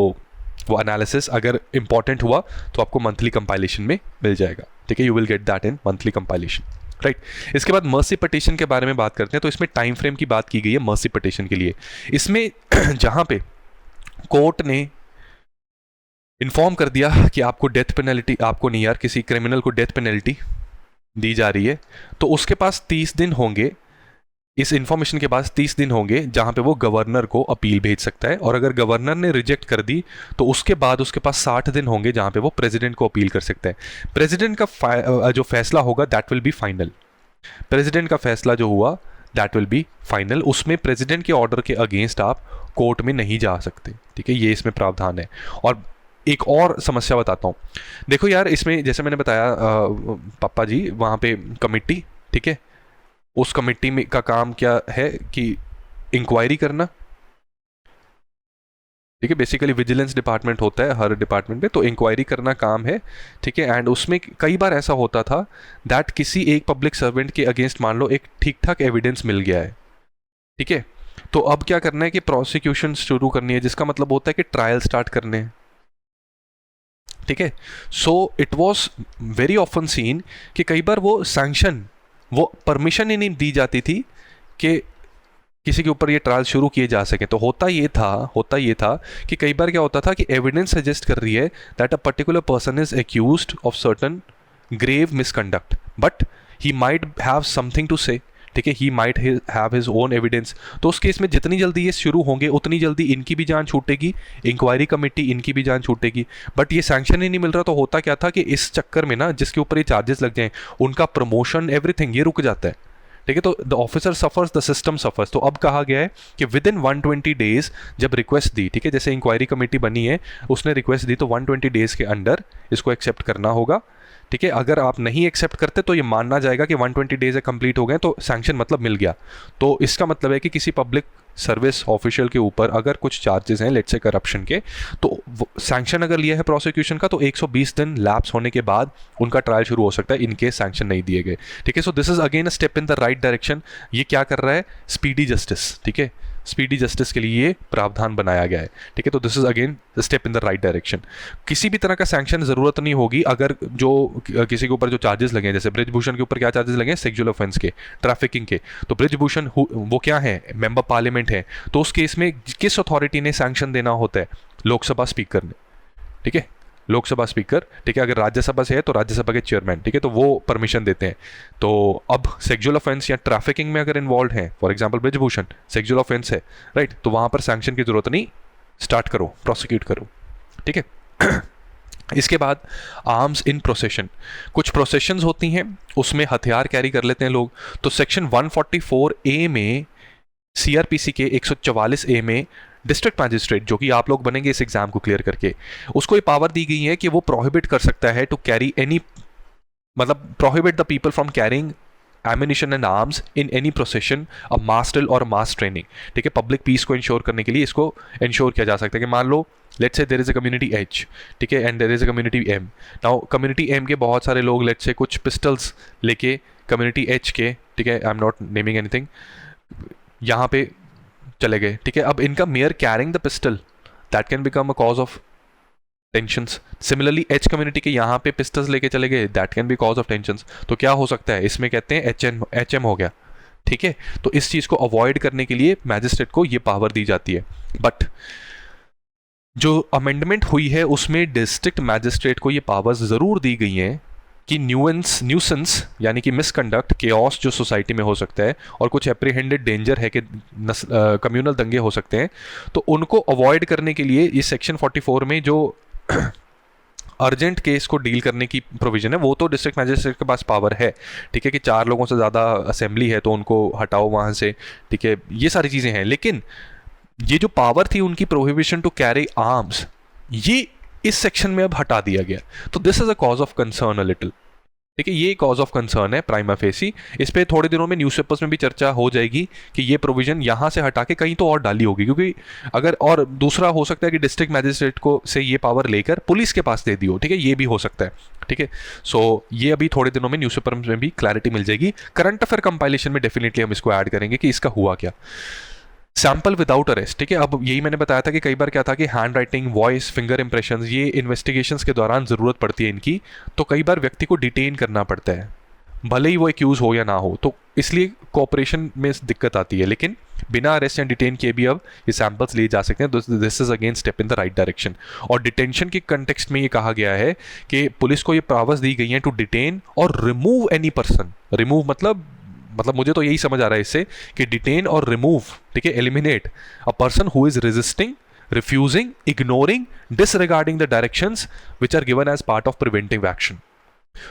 वो एनालिसिस अगर इंपॉर्टेंट हुआ तो आपको मंथली कंपाइलेशन में मिल जाएगा, ठीक है, you will get that in monthly compilation, right. इसके बाद मर्सी पिटीशन के बारे में बात करते हैं। तो इसमें टाइम फ्रेम की बात की गई है मर्सी पिटीशन के लिए। इसमें जहाँ पे कोर्ट ने इन्फॉर्म कर दिया कि आपको डेथ पेनल्टी, आपको नहीं यार, किसी क्रिमिनल को डेथ पेनल्टी दी जा रही है, तो उसके पास 30 दिन होंगे, इस इंफॉर्मेशन के पास 30 दिन होंगे जहां पे वो गवर्नर को अपील भेज सकता है। और अगर गवर्नर ने रिजेक्ट कर दी तो उसके बाद उसके पास 60 दिन होंगे जहां पे वो प्रेसिडेंट को अपील कर सकता है। प्रेसिडेंट का जो फैसला होगा that will be final. President का फैसला जो हुआ दैट विल बी फाइनल। उसमें प्रेसिडेंट के ऑर्डर के अगेंस्ट आप कोर्ट में नहीं जा सकते, ठीक है, ये इसमें प्रावधान है। और एक और समस्या बताता हूँ। देखो यार, इसमें जैसे मैंने बताया पापा जी, वहाँ पे कमिटी, ठीक है, उस कमिटी में का काम क्या है कि इंक्वायरी करना, ठीक है, बेसिकली विजिलेंस डिपार्टमेंट होता है हर डिपार्टमेंट में, तो इंक्वायरी करना काम है, ठीक है। एंड उसमें कई बार ऐसा होता था दैट किसी एक पब्लिक सर्वेंट के अगेंस्ट मान लो एक ठीक ठाक एविडेंस मिल गया है, ठीक है, तो अब क्या करना है कि प्रोसिक्यूशन शुरू करनी है, जिसका मतलब होता है कि ट्रायल स्टार्ट करने हैं, ठीक है। So it was very often seen कि कई बार वो सैंक्शन, वो परमिशन ही नहीं दी जाती थी कि किसी के ऊपर ये ट्रायल शुरू किए जा सके। तो होता ये था कि कई बार क्या होता था कि एविडेंस सजेस्ट कर रही है that a particular person is accused of certain grave misconduct, but he might have something to say, ठीक है, he might have his own evidence. तो उस केस में जितनी जल्दी ये शुरू होंगे उतनी जल्दी इनकी भी जान छूटेगी, इंक्वायरी कमेटी इनकी भी जान छूटेगी। बट ये सैंक्शन ही नहीं मिल रहा, तो होता क्या था कि इस चक्कर में ना जिसके ऊपर ये चार्जेस लग जाएं, उनका प्रमोशन, एवरीथिंग ये रुक जाता है, ठीक है। तो the officer suffers, the system suffers. तो अब कहा गया है कि विद इन 120 डेज जब रिक्वेस्ट दी, ठीक है, जैसे इंक्वायरी कमेटी बनी है, उसने रिक्वेस्ट दी, तो 120 डेज के अंदर इसको एक्सेप्ट करना होगा, ठीक है। अगर आप नहीं एक्सेप्ट करते तो ये मानना जाएगा कि 120 डेज कंप्लीट हो गए, तो सैंक्शन मतलब मिल गया। तो इसका मतलब है कि किसी पब्लिक सर्विस ऑफिशियल के ऊपर अगर कुछ चार्जेस हैं, लेट्स से करप्शन के, तो सैंक्शन अगर लिया है प्रोसिक्यूशन का, तो 120 दिन लैप्स होने के बाद उनका ट्रायल शुरू हो सकता है, इनकेस सैंक्शन नहीं दिए गए, ठीक है। So this is again a step in the right direction. ये क्या कर रहा है? स्पीडी जस्टिस, ठीक है, स्पीडी जस्टिस के लिए ये प्रावधान बनाया गया है, ठीक है। तो this is again step in the right direction. किसी भी तरह का सैंक्शन ज़रूरत नहीं होगी अगर जो किसी के ऊपर जो चार्जेस लगे हैं, जैसे ब्रिजभूषण के ऊपर क्या चार्जेस लगे हैं, सेक्सुअल ऑफेंस के, ट्रैफिकिंग के, तो ब्रिजभूषण वो क्या है, मेंबर पार्लियामेंट है, तो उस केस में किस अथॉरिटी ने सैंक्शन देना होता है? लोकसभा स्पीकर ने, ठीक है, लोकसभा स्पीकर, ठीक है। अगर राज्यसभा से है तो राज्यसभा के चेयरमैन, ठीक है, तो वो परमिशन देते हैं। तो अब सेक्सुअल ऑफेंस या ट्रैफिकिंग में अगर इन्वॉल्व है, for example Brijbhushan sexual offence है, राइट, तो वहां पर सैंक्शन की जरूरत नहीं, स्टार्ट करो, प्रोसिक्यूट करो, ठीक है। इसके बाद आर्म्स इन प्रोसेशन, कुछ प्रोसेशंस होती हैं उसमें हथियार कैरी कर लेते हैं लोग, तो सेक्शन 144A में सीआरपीसी के 144A में डिस्ट्रिक्ट मैजिस्ट्रेट, जो कि आप लोग बनेंगे इस एग्जाम को क्लियर करके, उसको ये पावर दी गई है कि वो प्रोहिबिट कर सकता है टू कैरी एनी, मतलब prohibit the people from carrying ammunition and arms in any procession, a mass drill और मास ट्रेनिंग, ठीक है। पब्लिक पीस को इंश्योर करने के लिए इसको इंश्योर किया जा सकता है कि मान लो let's say there is a community H, ठीक है, and there is a community M. Now community M के बहुत सारे लोग लेट्स से कुछ पिस्टल्स लेके कम्युनिटी एच के, ठीक है, I am not naming anything, यहाँ पे चले गए, ठीक है। अब इनका mayor carrying the pistol, that can become a cause of tensions. Similarly H community के यहाँ पे पिस्टल्स लेके चले गए, that can be cause of tensions. तो क्या हो सकता है, इसमें कहते हैं एच एम हो गया, ठीक है। तो इस चीज को अवॉइड करने के लिए मैजिस्ट्रेट को ये पावर दी जाती है। बट जो अमेंडमेंट हुई है उसमें डिस्ट्रिक्ट मैजिस्ट्रेट को ये पावर्स जरूर दी गई हैं कि न्यूसेंस यानी कि मिसकंडक्ट, केओस जो सोसाइटी में हो सकता है, और कुछ एप्रीहेंडेड डेंजर है कि कम्युनल दंगे हो सकते हैं, तो उनको अवॉइड करने के लिए इस सेक्शन 44 में जो अर्जेंट केस को डील करने की प्रोविजन है, वो तो डिस्ट्रिक्ट मैजिस्ट्रेट के पास पावर है, ठीक है, कि 4 लोगों से ज़्यादा असेंबली है तो उनको हटाओ वहाँ से, ठीक है, ये सारी चीज़ें हैं। लेकिन ये जो पावर थी उनकी प्रोहिबिशन टू कैरी आर्म्स, ये इस सेक्शन में अब हटा दिया गया। तो this is a cause of concern a little, ठीक है, ये कॉज ऑफ कंसर्न है प्राइमा फेसी। इस पे थोड़े दिनों में न्यूज़पेपर्स में भी चर्चा हो जाएगी कि ये प्रोविजन यहाँ से हटा के कहीं तो और डाली होगी, क्योंकि अगर, और दूसरा हो सकता है कि डिस्ट्रिक्ट मैजिस्ट्रेट को से ये पावर लेकर पुलिस के पास दे दी हो, ठीक है, ये भी हो सकता है, ठीक है। सो ये अभी थोड़े दिनों में न्यूज़पेपर में भी क्लैरिटी मिल जाएगी। करंट अफेयर कंपाइलेशन में डेफिनेटली हम इसको ऐड करेंगे कि इसका हुआ क्या। सैंपल विदाउट अरेस्ट, ठीक है, अब यही मैंने बताया था कि कई बार क्या था कि hand writing, voice, finger impressions, ये इन्वेस्टिगेशंस के दौरान ज़रूरत पड़ती है इनकी, तो कई बार व्यक्ति को डिटेन करना पड़ता है, भले ही वो एक्यूज हो या ना हो, तो इसलिए कोऑपरेशन में दिक्कत आती है। लेकिन बिना अरेस्ट या डिटेन किए भी अब ये सैंपल्स लिए जा सकते हैं। This is again step in the right direction. और डिटेंशन के कंटेक्स्ट में ये कहा गया है कि पुलिस को ये पावर्स दी गई हैं टू डिटेन और रिमूव एनी पर्सन। रिमूव मतलब मुझे तो यही समझ आ रहा है इससे कि डिटेन और रिमूव, ठीक है, eliminate a person who is resisting, refusing, ignoring, disregarding the directions which are given as part of preventive action,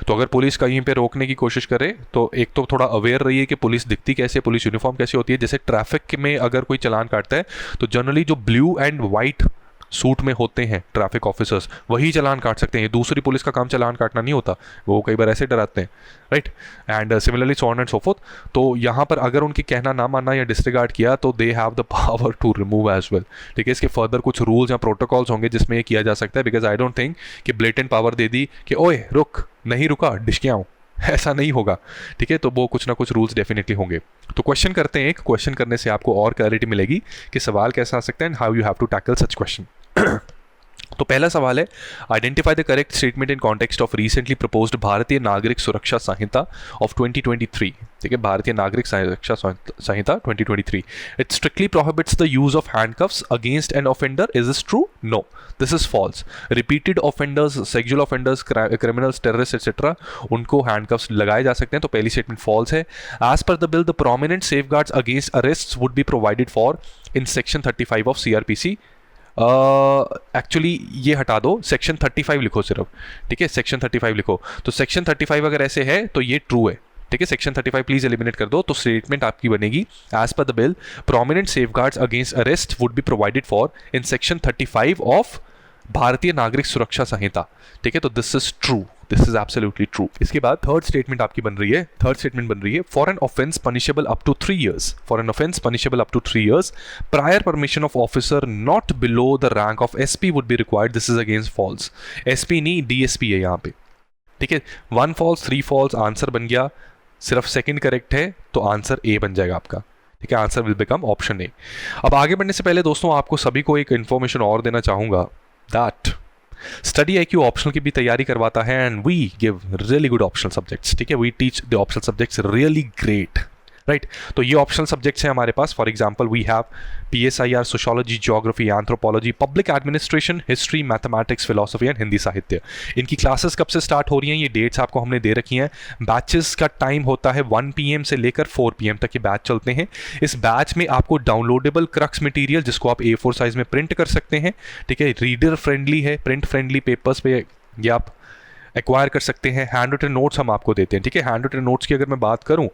तो अगर पुलिस कहीं पे रोकने की कोशिश करे तो एक तो थोड़ा अवेयर रहिए कि पुलिस दिखती कैसे, पुलिस यूनिफॉर्म कैसे होती है। जैसे ट्रैफिक में अगर कोई चालान काटता है तो जनरली जो ब्लू एंड वाइट सूट में होते हैं ट्रैफिक ऑफिसर्स वही चालान काट सकते हैं। दूसरी पुलिस का काम चालान काटना नहीं होता, वो कई बार ऐसे डराते हैं, right. And similarly so on and so fourth. तो यहाँ पर अगर उनकी कहना ना मानना या डिसरिगार्ड किया तो they have the power to remove as well, ठीक है। इसके फर्दर कुछ रूल्स या प्रोटोकॉल्स होंगे जिसमें ये किया जा सकता है, बिकॉज आई डोंट थिंक कि ब्लेटेंट पावर दे दी कि ओए रुक, नहीं रुका डिशकियाँ हूँ, ऐसा नहीं होगा, ठीक है। तो वो कुछ ना कुछ रूल्स डेफिनेटली होंगे। तो क्वेश्चन करते हैं, एक क्वेश्चन करने से आपको और क्लैरिटी मिलेगी कि सवाल कैसा आ सकता है and how you have to tackle such question. तो पहला सवाल है, identify the correct statement in context of recently proposed Bharatiya Nagarik Suraksha Samhita of 2023, ठीक है, Bharatiya Nagarik Suraksha Sanhita 2023। It strictly prohibits the use of handcuffs against an offender, is this true? No, this is false. Repeated offenders, sexual offenders, criminals, terrorist etcetera, उनको handcuffs लगाए जा सकते हैं, तो पहली statement false है। As per the bill the prominent safeguards against arrest would be provided for in section 35 of CRPC। Actually ये हटा दो, सेक्शन 35 लिखो सिर्फ, ठीक है, सेक्शन 35 लिखो। तो सेक्शन 35 अगर ऐसे है तो ये ट्रू है, ठीक है। सेक्शन 35 प्लीज एलिमिनेट कर दो, तो स्टेटमेंट आपकी बनेगी as per the bill prominent safeguards against arrest would be provided for in section 35 of Bharatiya Nagarik Suraksha Sanhita, ठीक है। तो this is true, this is absolutely true. इसके बाद थर्ड स्टेटमेंट आपकी बन रही है, for an offence punishable up to 3 years, for an offence punishable up to 3 years, prior permission of officer not below the rank of SP would be required, this is against false. SP नहीं, DSP है यहाँ पे, ठीक है। 1 false 3 false, answer बन गया, सिर्फ second correct है तो आंसर A बन जाएगा आपका, ठीक है। Answer will become option A। अब आगे बढ़ने से पहले दोस्तों आपको सभी को एक इन्फॉर्मेशन और देना चाहूंगा, दैट स्टडी IQ ऑप्शनल की भी तैयारी करवाता है and we give really good optional subjects, ठीक है। We teach the optional subjects really great, right. तो ये ऑप्शनल सब्जेक्ट्स हैं हमारे पास। For example we have PSIR, sociology, geography, anthropology, public administration, history, mathematics, philosophy and Hindi साहित्य। इनकी classes कब से स्टार्ट हो रही हैं, ये डेट्स आपको हमने दे रखी हैं। बैचेस का टाइम होता है 1 PM से लेकर 4 PM तक ये बैच चलते हैं। इस बैच में आपको डाउनलोडेबल क्रक्स मटेरियल जिसको आप A4 साइज में प्रिंट कर सकते हैं, ठीक है, रीडर फ्रेंडली है, प्रिंट फ्रेंडली पेपर्स पे ये आप एक्वायर कर सकते हैं। हैंड रिटन नोट्स हम आपको देते हैं, ठीक है। हैंड रिटन नोट्स की अगर मैं बात करूं,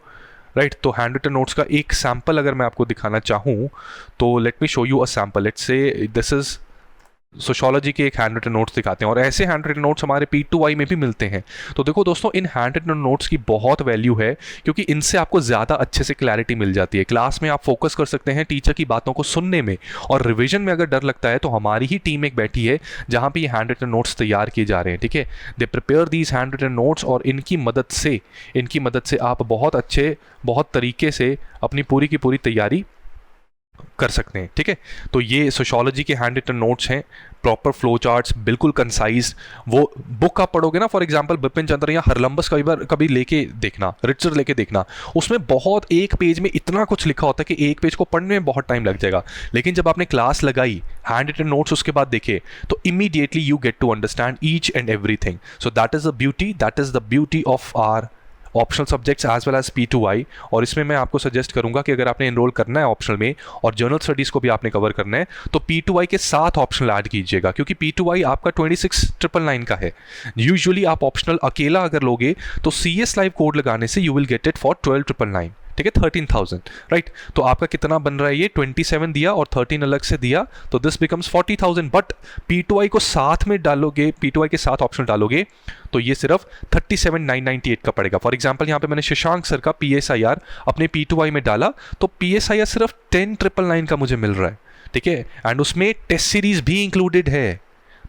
राइट, तो हैंड रिटन नोट्स का एक सैंपल अगर मैं आपको दिखाना चाहूँ तो let me show you a sample. Let's say this is sociology के एक हैंड रिटन नोट्स दिखाते हैं, और ऐसे हैंड रिटन नोट्स हमारे P2I में भी मिलते हैं। तो देखो दोस्तों, इन हैंड रिटन नोट्स की बहुत वैल्यू है क्योंकि इनसे आपको ज़्यादा अच्छे से क्लैरिटी मिल जाती है। क्लास में आप फोकस कर सकते हैं टीचर की बातों को सुनने में, और रिवीजन में अगर डर लगता है तो हमारी ही टीम एक बैठी है जहाँ पे ये हैंड रिटन नोट्स तैयार किए जा रहे हैं, ठीक है। They prepare these hand written notes, और इनकी मदद से आप बहुत तरीके से अपनी पूरी की पूरी तैयारी कर सकते हैं, ठीक है। तो ये सोशियोलॉजी के हैंड रिटन नोट्स हैं, प्रॉपर फ्लो चार्ट्स, बिल्कुल कंसाइज। वो बुक आप पढ़ोगे ना, फॉर एग्जांपल बिपिन चंद्र या हरलंबस कभी लेके देखना, रिचर लेके देखना, उसमें बहुत एक पेज में इतना कुछ लिखा होता है कि एक पेज को पढ़ने में बहुत टाइम लग जाएगा। लेकिन जब आपने क्लास लगाई, हैंड रिटन नोट्स उसके बाद देखे, तो immediately you get to understand each and everything. So that is the beauty of our optional subjects as well as P2I। और इसमें मैं आपको सजेस्ट करूंगा कि अगर आपने एनरोल करना है ऑप्शनल में और जनरल स्टडीज़ को भी आपने कवर करना है तो P2I के साथ ऑप्शनल ऐड कीजिएगा, क्योंकि P2I आपका 26,999 का है। यूजुअली आप ऑप्शनल अकेला अगर लोगे तो CS लाइव कोड लगाने से you will get it for 12,999, ठीक है, 13,000, राइट। तो आपका कितना बन रहा है, ये 27 दिया और 13 अलग से दिया, तो दिस बिकम्स 40,000। बट P2I को साथ में डालोगे, P2I के साथ ऑप्शन डालोगे तो ये सिर्फ 37,998 का पड़ेगा। फॉर एग्जांपल यहाँ पे मैंने शशांक सर का PSIR अपने P2I में डाला तो PSIR सिर्फ 10,999 का मुझे मिल रहा है, ठीक है, एंड उसमें टेस्ट सीरीज भी इंक्लूडेड है।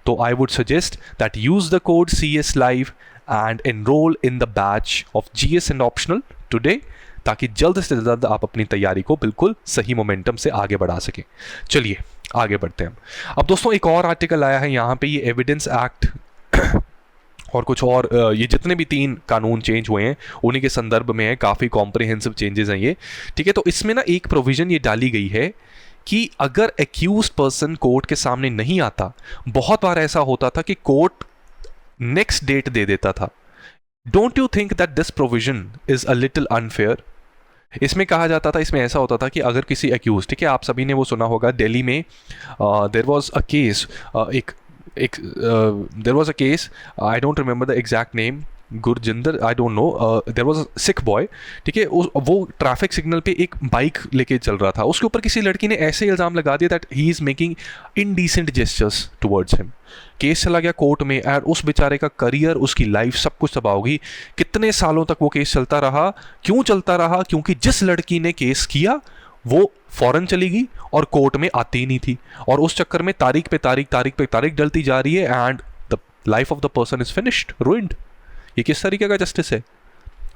तो I would suggest that use the code CS Live and enrol in the batch of GS and optional today, ताकि जल्द से जल्द आप अपनी तैयारी को बिल्कुल सही मोमेंटम से आगे बढ़ा सकें। चलिए आगे बढ़ते हैं। अब दोस्तों एक और आर्टिकल आया है यहाँ पे, ये एविडेंस एक्ट और कुछ और ये जितने भी 3 कानून चेंज हुए हैं उन्हीं के संदर्भ में है, काफ़ी कॉम्प्रिहेंसिव चेंजेस हैं ये, ठीक है। तो इसमें ना एक प्रोविज़न ये डाली गई है कि अगर एक्यूज्ड पर्सन कोर्ट के सामने नहीं आता, बहुत बार ऐसा होता था कि कोर्ट नेक्स्ट डेट दे देता था। Don't you think that this provision is a little unfair? इसमें कहा जाता था, इसमें ऐसा होता था कि अगर किसी एक्यूज, ठीक है, आप सभी ने वो सुना होगा, दिल्ली में there was a case, there was a case, I don't remember the exact name, Gurjinder, I don't know, there was a Sikh boy, ठीक है, वो ट्रैफिक सिग्नल पे एक बाइक लेके चल रहा था, उसके ऊपर किसी लड़की ने ऐसे इल्ज़ाम लगा दिया that he is making indecent gestures towards him. Case चला गया कोर्ट में और उस बेचारे का करियर, उसकी लाइफ, सब कुछ तबाह होगी। कितने सालों तक वो केस चलता रहा? क्यों चलता रहा? क्योंकि जिस लड़की ने केस किया वो फौरन चली गई और कोर्ट में आती ही नहीं थी, और उस चक्कर में तारीख पे तारीख डलती जा रही है and the life of the person is finished, ruined. ये किस तरीके का जस्टिस है?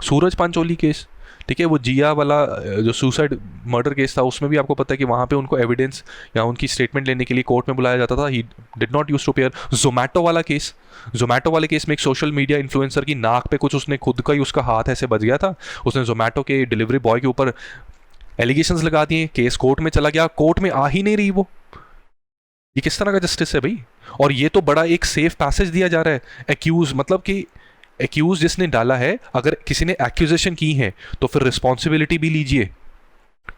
सूरज पांचोली केस, ठीक है, वो जिया वाला जो सुसाइड मर्डर केस था, उसमें भी आपको पता है कि वहाँ पे उनको एविडेंस या उनकी स्टेटमेंट लेने के लिए कोर्ट में बुलाया जाता था। He did not use to appear. Zomato वाला केस, जोमेटो वाले केस में एक सोशल मीडिया इन्फ्लुएंसर की नाक पे कुछ उसने खुद का ही उसका हाथ ऐसे बच गया था, उसने जोमेटो के डिलीवरी बॉय के ऊपर एलिगेशंस लगा दिए, केस कोर्ट में चला गया, कोर्ट में आ ही नहीं रही वो। ये किस तरह का जस्टिस है भाई? और ये तो बड़ा एक सेफ पैसेज दिया जा रहा है। एक्यूज, मतलब कि एक्यूज जिसने डाला है, अगर किसी ने एक्यूजेशन की है तो फिर रिस्पॉन्सिबिलिटी भी लीजिए,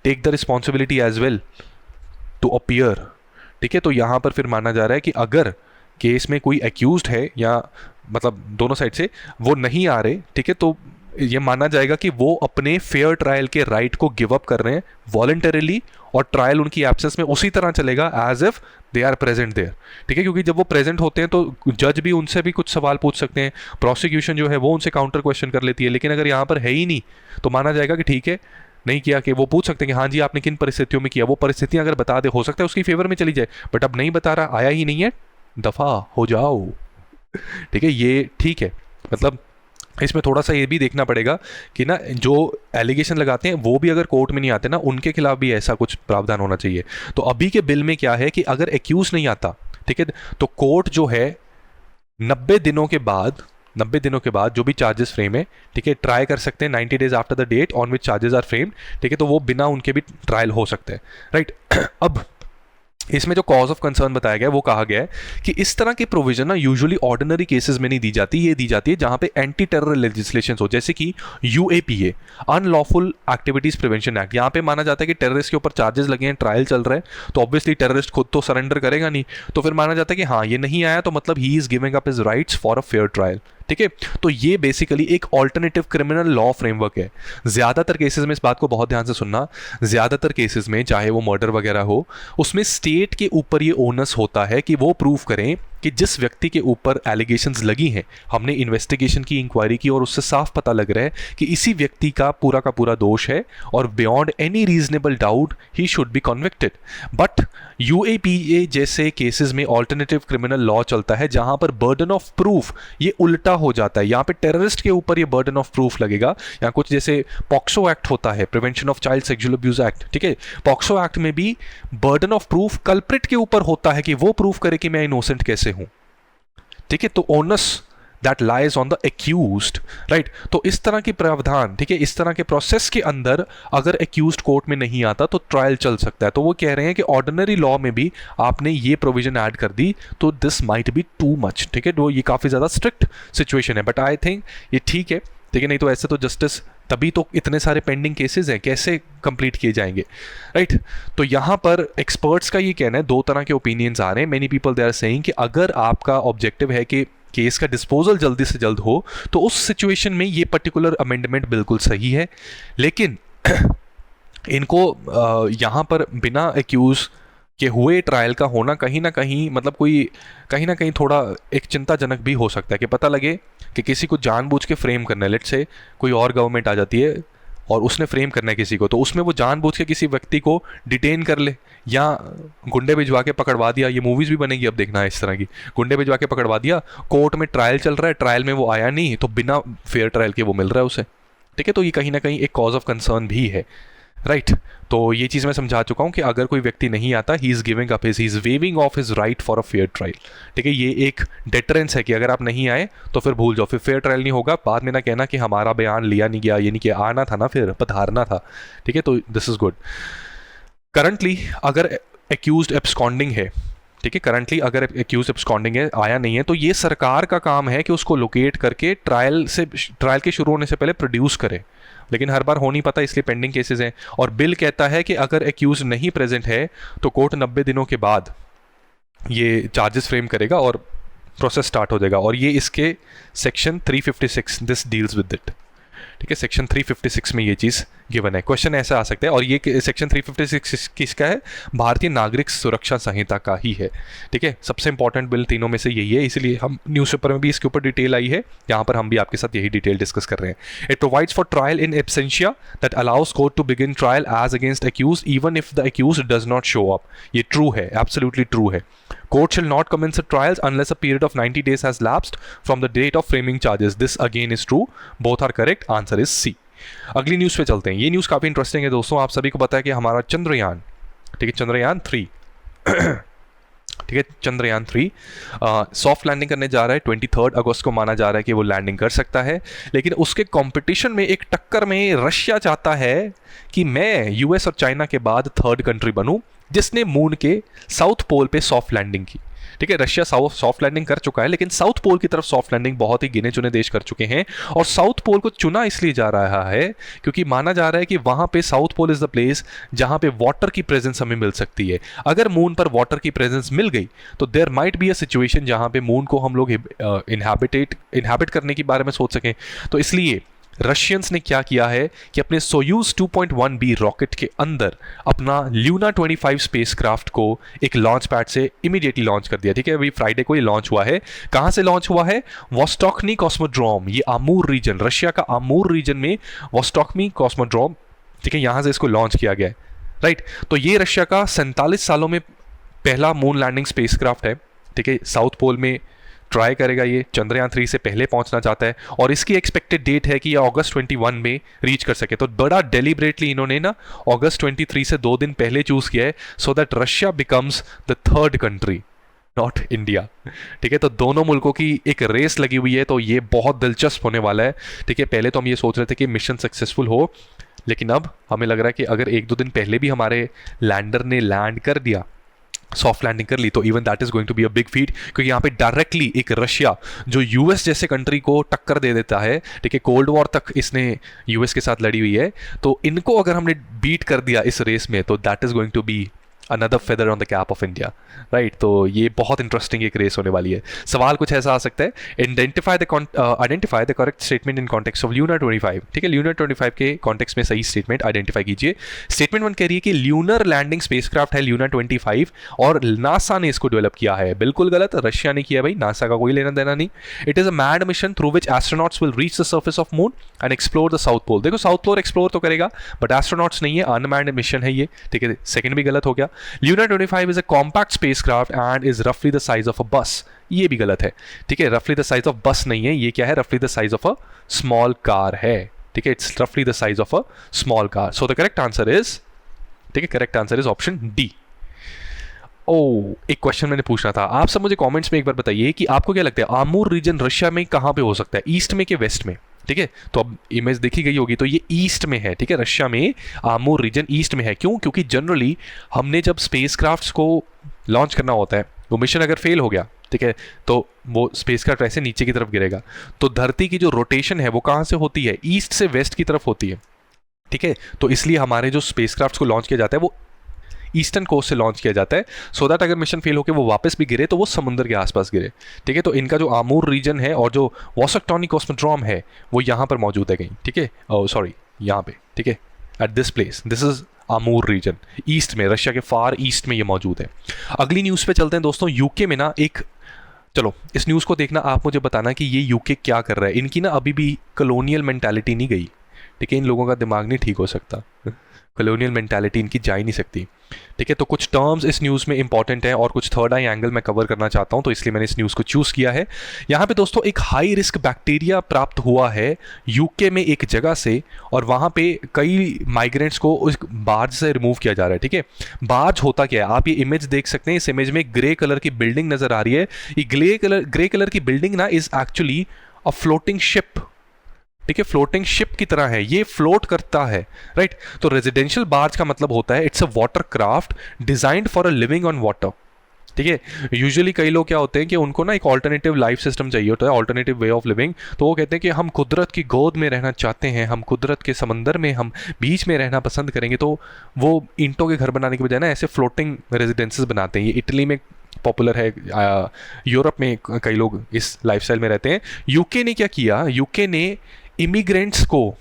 take the responsibility as well to appear, ठीक है। तो यहां पर फिर माना जा रहा है कि अगर केस में कोई एक्यूज्ड है या मतलब दोनों साइड से वो नहीं आ रहे, ठीक है, तो ये माना जाएगा कि वो अपने फेयर ट्रायल के राइट को गिव अप कर रहे हैं वॉलंटरीली, और ट्रायल उनकी एब्सेंस में उसी तरह चलेगा as if they are present there, ठीक है। क्योंकि जब वो प्रेजेंट होते हैं तो जज भी उनसे भी कुछ सवाल पूछ सकते हैं, प्रोसिक्यूशन जो है वो उनसे काउंटर क्वेश्चन कर लेती है। लेकिन अगर यहाँ पर है ही नहीं तो माना जाएगा कि ठीक है, नहीं किया, कि वो पूछ सकते हैं कि हाँ जी आपने किन परिस्थितियों में किया, वो परिस्थितियाँ अगर बता दे, हो सकता है उसकी फेवर में चली जाए, बट अब नहीं बता रहा, आया ही नहीं है, दफ़ा हो जाओ, ठीक है। ये ठीक है, मतलब इसमें थोड़ा सा ये भी देखना पड़ेगा कि ना जो एलिगेशन लगाते हैं वो भी अगर कोर्ट में नहीं आते ना, उनके खिलाफ भी ऐसा कुछ प्रावधान होना चाहिए। तो अभी के बिल में क्या है कि अगर एक्यूज नहीं आता, ठीक है, तो कोर्ट जो है 90 दिनों के बाद जो भी चार्जेस फ्रेम है, ठीक है, ट्राई कर सकते हैं 90 days after the date on which charges are framed, ठीक है, तो वो बिना उनके भी ट्रायल हो सकते हैं, राइट। अब इसमें जो कॉज ऑफ कंसर्न बताया गया है वो कहा गया है कि इस तरह की प्रोविजन ना यूजुअली ऑर्डिनरी केसेस में नहीं दी जाती, ये दी जाती है जहां पे एंटी टेरर लेजिस्लेशन हो, जैसे कि UAPA, unlawful activities prevention act. यहाँ पे माना जाता है कि टेररिस्ट के ऊपर चार्जेस लगे हैं, ट्रायल चल रहा है, तो ऑब्वियसली टेररिस्ट खुद तो सरेंडर करेगा नहीं, तो फिर माना जाता है कि हाँ ये नहीं आया तो मतलब he is giving up his rights for a fair trial, ठीक है। तो ये बेसिकली एक ऑल्टरनेटिव क्रिमिनल लॉ फ्रेमवर्क है। ज़्यादातर केसेस में, इस बात को बहुत ध्यान से सुनना, ज़्यादातर केसेस में चाहे वो मर्डर वगैरह हो, उसमें स्टेट के ऊपर ये ओनस होता है कि वो प्रूव करें कि जिस व्यक्ति के ऊपर एलिगेशंस लगी हैं, हमने इन्वेस्टिगेशन की, इंक्वायरी की और उससे साफ पता लग रहा है कि इसी व्यक्ति का पूरा दोष है और beyond any reasonable doubt he should be convicted. But UAPA जैसे केसेस में ऑल्टरनेटिव क्रिमिनल लॉ चलता है जहां पर बर्डन ऑफ प्रूफ ये उल्टा हो जाता है। यहाँ पे टेररिस्ट के ऊपर ये बर्डन ऑफ प्रूफ लगेगा, या कुछ जैसे पॉक्सो एक्ट होता है, prevention of child sexual abuse act, ठीक है, पॉक्सो एक्ट में भी बर्डन ऑफ प्रूफ कल्प्रिट के ऊपर होता है कि वो प्रूफ करे कि मैं इनोसेंट कैसे हूं, ठीक है। तो onus that lies on the accused, right. तो इस तरह की प्रावधान, ठीक है, इस तरह के प्रोसेस के अंदर अगर एक्यूज्ड कोर्ट में नहीं आता तो ट्रायल चल सकता है। तो वो कह रहे हैं कि ऑर्डिनरी लॉ में भी आपने ये प्रोविजन ऐड कर दी तो this might be too much, ठीक है, तो ये काफ़ी ज़्यादा स्ट्रिक्ट सिचुएशन है, बट आई थिंक ये ठीक है, ठीक है। नहीं तो ऐसे तो जस्टिस, तभी तो इतने सारे पेंडिंग केसेस हैं, कैसे कंप्लीट किए जाएंगे, राइट। तो यहाँ पर एक्सपर्ट्स का ये कहना है, दो तरह के ओपिनियंस आ रहे हैं। Many people they are saying कि अगर आपका ऑब्जेक्टिव है कि केस का डिस्पोजल जल्दी से जल्द हो तो उस सिचुएशन में ये पर्टिकुलर अमेंडमेंट बिल्कुल सही है, लेकिन इनको यहाँ पर बिना एक्यूज के हुए ट्रायल का होना कहीं ना कहीं, मतलब कहीं ना कहीं थोड़ा एक चिंताजनक भी हो सकता है कि पता लगे कि किसी को जानबूझ के फ्रेम करना है। लेट्स से कोई और गवर्नमेंट आ जाती है और उसने फ्रेम करना है किसी को, तो उसमें वो जानबूझ के किसी व्यक्ति को डिटेन कर ले या गुंडे भिजवा के पकड़वा दिया। ये मूवीज़ भी बनेगी अब देखना है इस तरह की, गुंडे भिजवा के पकड़वा दिया, कोर्ट में ट्रायल चल रहा है, ट्रायल में वो आया नहीं तो बिना फेयर ट्रायल के वो मिल रहा है उसे, ठीक है। तो ये कहीं ना कहीं एक कॉज ऑफ कंसर्न भी है, राइट। तो ये चीज़ मैं समझा चुका हूँ कि अगर कोई व्यक्ति नहीं आता, he is giving up his, he is waiving off his right for a fair trial, ठीक है। ये एक डेटरेंस है कि अगर आप नहीं आए तो फिर भूल जाओ, फिर फेयर ट्रायल नहीं होगा, बाद में ना कहना कि हमारा बयान लिया नहीं गया, ये नहीं किया, आना था ना, फिर पधारना था, ठीक है। तो दिस इज़ गुड। करंटली अगर एक्यूज्ड एब्सकॉन्डिंग है, ठीक है, करंटली अगर एक्यूज एब्सकॉन्डिंग है, आया नहीं है, तो ये सरकार का काम है कि उसको लोकेट करके ट्रायल के शुरू होने से पहले प्रोड्यूस करे, लेकिन हर बार हो नहीं पाता, इसलिए पेंडिंग केसेस हैं। और बिल कहता है कि अगर एक्यूज नहीं प्रेजेंट है तो कोर्ट 90 दिनों के बाद ये चार्जेस फ्रेम करेगा और प्रोसेस स्टार्ट हो जाएगा, और ये इसके section 356 this deals with it. ठीक है, सेक्शन 356 में ये चीज़ गिवन है। क्वेश्चन ऐसा आ सकता है, और ये सेक्शन 356 किसका है? भारतीय नागरिक सुरक्षा संहिता का ही है। ठीक है, सबसे इंपॉर्टेंट बिल तीनों में से यही है, इसलिए हम न्यूज़पेपर में भी इसके ऊपर डिटेल आई है, यहाँ पर हम भी आपके साथ यही डिटेल डिस्कस कर रहे हैं। It provides for trial in absentia that allows court to begin trial as against accused even if the accused does not show up. ये ट्रू है, एब्सोल्युटली ट्रू है। Court shall not commence the trials unless a period of 90 days has lapsed from the date of framing charges. This again is true. Both are correct. Answer is C. अगली news पे चलते हैं। ये news काफ़ी interesting है दोस्तों। आप सभी को पता है कि हमारा चंद्रयान, ठीक है, चंद्रयान 3 ठीक है, चंद्रयान 3 सॉफ्ट लैंडिंग करने जा रहा है। 23 अगस्त को माना जा रहा है कि वो लैंडिंग कर सकता है, लेकिन उसके कंपटीशन में, एक टक्कर में, रशिया चाहता है कि मैं यूएस और चाइना के बाद थर्ड कंट्री बनूं जिसने मून के साउथ पोल पे सॉफ्ट लैंडिंग की। ठीक है, रशिया सॉफ्ट लैंडिंग कर चुका है, लेकिन साउथ पोल की तरफ सॉफ्ट लैंडिंग बहुत ही गिने चुने देश कर चुके हैं। और साउथ पोल को चुना इसलिए जा रहा है क्योंकि माना जा रहा है कि वहां पे south pole is the place जहां पे वाटर की प्रेजेंस हमें मिल सकती है। अगर मून पर वाटर की प्रेजेंस मिल गई तो there might be a situation जहां पे मून को हम लोग इनहैबिट करने के बारे में सोच सकें। तो इसलिए रशियंस ने क्या किया है कि अपने सोयूज 2.1B रॉकेट के अंदर अपना ल्यूना 25 स्पेसक्राफ्ट को एक लॉन्च पैड से इमीडिएटली लॉन्च कर दिया। ठीक है, अभी फ्राइडे को ये लॉन्च हुआ है। कहाँ से लॉन्च हुआ है? वोस्टॉक्नी कॉस्मोड्रोम, ये आमूर रीजन, रशिया का आमूर रीजन में वोस्टॉक्नी कॉस्मोड्रोम, ठीक है, यहाँ से इसको लॉन्च किया गया है। राइट, तो ये रशिया का 47 सालों में पहला मून लैंडिंग स्पेसक्राफ्ट है। ठीक है, साउथ पोल में ट्राई करेगा, ये चंद्रयान 3 से पहले पहुंचना चाहता है, और इसकी एक्सपेक्टेड डेट है कि ये अगस्त 21 में रीच कर सके। तो बड़ा डेलिबरेटली इन्होंने ना अगस्त 23 से 2 दिन पहले चूज किया है, so that Russia becomes the third country, not India. ठीक है, तो दोनों मुल्कों की एक रेस लगी हुई है, तो ये बहुत दिलचस्प होने वाला है। ठीक है, पहले तो हम ये सोच रहे थे कि मिशन सक्सेसफुल हो, लेकिन अब हमें लग रहा है कि अगर 1-2 दिन पहले भी हमारे लैंडर ने लैंड कर दिया, सॉफ्ट लैंडिंग कर ली, तो even that is going to be a big feat, क्योंकि यहाँ पे डायरेक्टली एक रशिया जो यूएस जैसे कंट्री को टक्कर दे देता है। ठीक है, कोल्ड वॉर तक इसने यूएस के साथ लड़ी हुई है, तो इनको अगर हमने बीट कर दिया इस रेस में, तो that is going to be another feather on the cap of India. Right, तो ये बहुत इंटरेस्टिंग एक रेस होने वाली है। सवाल कुछ ऐसा आ सकता है, identify the correct statement in context of lunar 25। ठीक है, ल्यूनर 25 के कॉन्टेक्स्ट में सही स्टेटमेंट आइडेंटिफाई कीजिए। स्टेटमेंट 1 कह रही है कि ल्यूनर लैंडिंग स्पेसक्राफ्ट है ल्यूनर 25 और नासा ने इसको डेवलप किया है। बिल्कुल गलत, रशिया ने किया भाई, नासा का कोई लेना देना नहीं। It is a manned mission through which astronauts will reach the surface of moon and explore the south pole. देखो, साउथ पोल एक्सप्लोर तो करेगा, बट एस्ट्रोनॉट्स नहीं है, अनमैन्ड मिशन है ये। ठीक है, सेकंड भी गलत हो गया। Luna 25 is a compact spacecraft and is roughly the size of a bus. ये भी गलत है। ठीक है, roughly the size of bus नहीं है, ये क्या है? roughly the size of a small car है। ठीक है, it's roughly the size of a small car. So the correct answer is, ठीक है, correct answer is option D. एक क्वेश्चन मैंने पूछना था, आप सब मुझे कमेंट्स में एक बार बताइए कि आपको क्या लगता है आमूर रीजन रशिया में कहाँ पे हो सकता है, ईस्ट में कि वेस्ट में? ठीक है, तो अब इमेज देखी गई होगी, तो ये ईस्ट में है। ठीक है, रशिया में आमूर रीजन ईस्ट में है। क्यों? क्योंकि जनरली हमने जब स्पेसक्राफ्ट्स को लॉन्च करना होता है, वो मिशन अगर फेल हो गया, ठीक है, तो वो स्पेसक्राफ्ट ऐसे नीचे की तरफ गिरेगा, तो धरती की जो रोटेशन है वो कहाँ से होती है? ईस्ट से वेस्ट की तरफ होती है। ठीक है, तो इसलिए हमारे जो स्पेसक्राफ्ट्स को लॉन्च किया जाता है वो ईस्टर्न कोस्ट से लॉन्च किया जाता है, सो दैट अगर मिशन फेल होकर वो वापस भी गिरे तो वो समुद्र के आसपास गिरे। ठीक है, तो इनका जो आमूर रीजन है और जो वॉसकटॉनी कॉस्मोड्रोम है वो यहाँ पर मौजूद है कहीं। ठीक है, सॉरी, यहाँ पे। ठीक है, at this place, this is Amur region, east में, रशिया के फार ईस्ट में ये मौजूद है। अगली न्यूज़ पे चलते हैं दोस्तों। यूके में ना एक, चलो इस न्यूज़ को देखना, आप मुझे बताना कि ये यूके क्या कर रहा है। इनकी ना अभी भी कॉलोनियल मेंटालिटी नहीं गई। ठीक है, इन लोगों का दिमाग नहीं ठीक हो सकता, कॉलोनियल मेंटालिटी इनकी जा ही नहीं सकती। ठीक है, तो कुछ टर्म्स इस न्यूज़ में इंपॉर्टेंट है और कुछ थर्ड आई एंगल मैं कवर करना चाहता हूं, तो इसलिए मैंने इस न्यूज़ को चूज़ किया है। यहाँ पे दोस्तों एक हाई रिस्क बैक्टीरिया प्राप्त हुआ है यूके में एक जगह से, और वहाँ पे कई माइग्रेंट्स को उस बार्ज से रिमूव किया जा रहा है। ठीक है, बार्ज होता क्या है, आप ये इमेज देख सकते हैं। इस इमेज में ग्रे कलर की बिल्डिंग नजर आ रही है। ये ग्रे कलर की बिल्डिंग ना is actually a floating ship. ठीक है, फ्लोटिंग शिप की तरह है, ये फ्लोट करता है। राइट, तो रेजिडेंशियल बार्ज का मतलब होता है it's a water craft designed for a living on water. ठीक है, यूजुअली कई लोग क्या होते हैं कि उनको ना एक ऑल्टरनेटिव लाइफ सिस्टम चाहिए होता है, ऑल्टरनेटिव वे ऑफ लिविंग। तो वो कहते हैं कि हम कुदरत की गोद में रहना चाहते हैं, हम कुदरत के समंदर में, हम बीच में रहना पसंद करेंगे। तो वो ईंटों के घर बनाने के बजाय ना ऐसे फ्लोटिंग रेजिडेंसेस बनाते हैं। ये इटली में पॉपुलर है, यूरोप में कई लोग इस लाइफस्टाइल में रहते हैं। यूके ने क्या किया, यूके ने इमिग्रेंट्स को,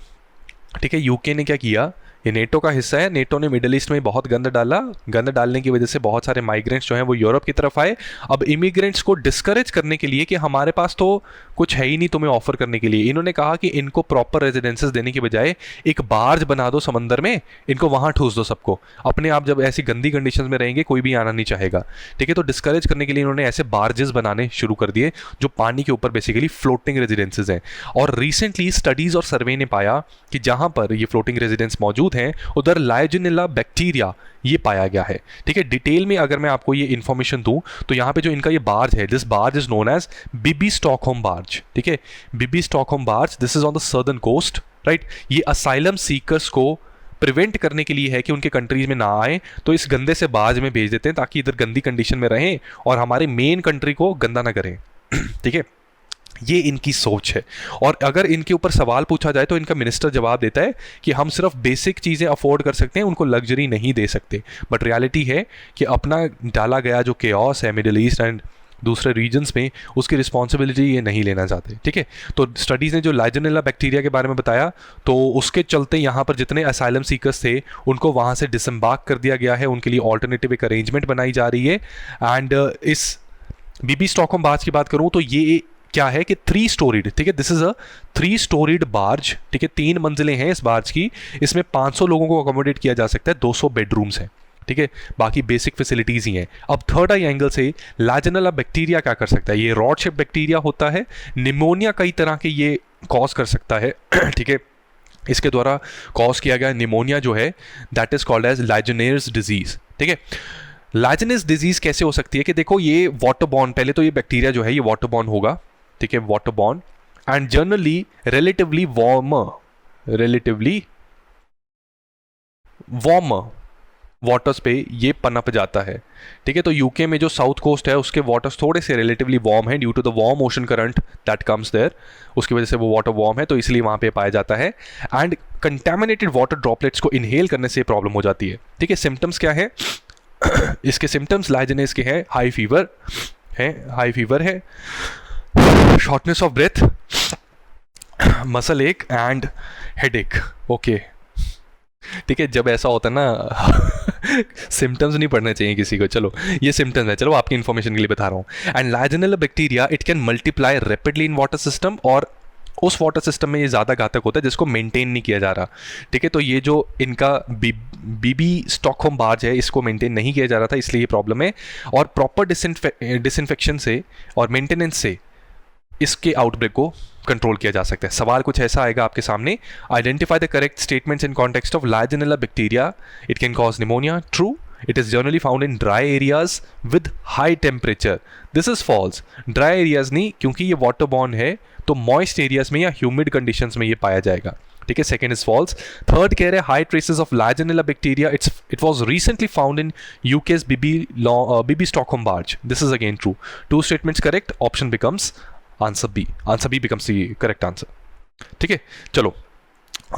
ठीक है, यूके ने क्या किया, ये नेटो का हिस्सा है, नेटो ने मिडिल ईस्ट में बहुत गंद डाला, गंद डालने की वजह से बहुत सारे माइग्रेंट्स जो हैं वो यूरोप की तरफ आए। अब इमिग्रेंट्स को डिस्करेज करने के लिए कि हमारे पास तो कुछ है ही नहीं तुम्हें ऑफर करने के लिए, इन्होंने कहा कि इनको प्रॉपर रेजिडेंसेस देने के बजाय एक बार्ज बना दो समंदर में, इनको वहाँ ठूस दो सबको, अपने आप जब ऐसी गंदी कंडीशंस में रहेंगे कोई भी आना नहीं चाहेगा, ठीक है। तो डिस्करेज करने के लिए इन्होंने ऐसे बार्जेस बनाने शुरू कर दिए जो पानी के ऊपर बेसिकली फ्लोटिंग रेजिडेंसेज हैं। और रिसेंटली स्टडीज़ और सर्वे ने पाया कि जहाँ पर ये फ्लोटिंग रेजिडेंस मौजूद हैं उधर लाइजनिला बैक्टीरिया ये पाया गया है, ठीक है। डिटेल में अगर मैं आपको ये इन्फॉर्मेशन दूं तो यहाँ पे जो इनका ये बार्ज है, this barge is known as Bibby Stockholm barge, ठीक है, Bibby Stockholm barge, this is on the southern coast, right. ये असाइलम सीकर्स को प्रिवेंट करने के लिए है कि उनके कंट्रीज में ना आए, तो इस गंदे से बार्ज में भेज देते हैं ताकि इधर गंदी कंडीशन में रहें और हमारे मेन कंट्री को गंदा ना करें, ठीक है। ये इनकी सोच है। और अगर इनके ऊपर सवाल पूछा जाए तो इनका मिनिस्टर जवाब देता है कि हम सिर्फ बेसिक चीज़ें अफोर्ड कर सकते हैं, उनको लग्जरी नहीं दे सकते। बट रियलिटी है कि अपना डाला गया जो केओस है मिडिल ईस्ट एंड दूसरे रीजन्स में, उसकी रिस्पॉन्सिबिलिटी ये नहीं लेना चाहते, ठीक है। तो स्टडीज़ ने जो लाइजनिला बैक्टीरिया के बारे में बताया, तो उसके चलते यहाँ पर जितने असाइलम सीकर्स थे उनको वहाँ से डिसम्बार्क कर दिया गया है, उनके लिए ऑल्टरनेटिव एक अरेंजमेंट बनाई जा रही है। एंड इस बीबी स्टॉकहोम बार्ज की बात करूँ तो ये क्या है कि 3 स्टोरीड, ठीक है, this is a 3 storeyed barge, ठीक है, 3 मंजिलें हैं इस बार्ज की, इसमें 500 लोगों को अकोमोडेट किया जा सकता है, 200 बेडरूम्स हैं, ठीक है, बाकी बेसिक फैसिलिटीज़ ही हैं। अब थर्ड आई एंगल से लाइजनिला बैक्टीरिया क्या कर सकता है, ये रॉड शेप बैक्टीरिया होता है, निमोनिया कई तरह के ये कॉज कर सकता है, ठीक है, इसके द्वारा कॉज किया गया निमोनिया जो है that is called as legionnaires disease, ठीक है। लाइजनेस डिजीज कैसे हो सकती है कि देखो ये वाटर बॉर्न, पहले तो ये बैक्टीरिया जो है ये वाटर बॉर्न होगा, ठीक है, water borne and generally relatively warmer waters पे ये पनप जाता है, ठीक है। तो यूके में जो साउथ कोस्ट है उसके वाटर्स थोड़े से रिलेटिवली वार्म है due to the warm ocean current that comes there, उसकी वजह से वो वाटर वार्म है, तो इसलिए वहाँ पे पाया जाता है। एंड कंटेमिनेटेड वाटर ड्रॉपलेट्स को इनहेल करने से प्रॉब्लम हो जाती है, ठीक है। सिम्टम्स क्या है इसके सिम्टम्स लाइजनेस के हैं, हाई फीवर है, शॉर्टनेस ऑफ ब्रेथ, मसल एक एंड हेडेक, ओके, ठीक है। जब ऐसा होता है ना सिम्टम्स नहीं पढ़ने चाहिए किसी को, चलो ये सिम्टम्स है, चलो आपकी इन्फॉर्मेशन के लिए बता रहा हूँ। And legionella bacteria it can multiply rapidly in water system, और उस वाटर सिस्टम में ये ज़्यादा घातक होता है जिसको मेंटेन नहीं किया जा रहा, ठीक है। तो ये जो इनका बीबी स्टॉकहोम बार्ज है इसको मेंटेन नहीं किया जा रहा था, इसलिए ये प्रॉब्लम है। और प्रॉपर डिसइंफेक्शन से और मेंटेनेंस से इसके आउटब्रेक को कंट्रोल किया जा सकता है। सवाल कुछ ऐसा आएगा आपके सामने, identify the correct statements in context of legionella bacteria, it can cause pneumonia, true, it is generally found in dry areas with high temperature, this is false, dry areas नहीं, क्योंकि ये waterborne है तो moist areas में या humid conditions में ये पाया जाएगा, ठीक है। Second is false. थर्ड कह रहे हैं high traces of legionella bacteria, it was recently found in UK's Bibby Stockholm barge, this is again true. 2 statements correct, option becomes answer B becomes the correct answer, ठीक है। चलो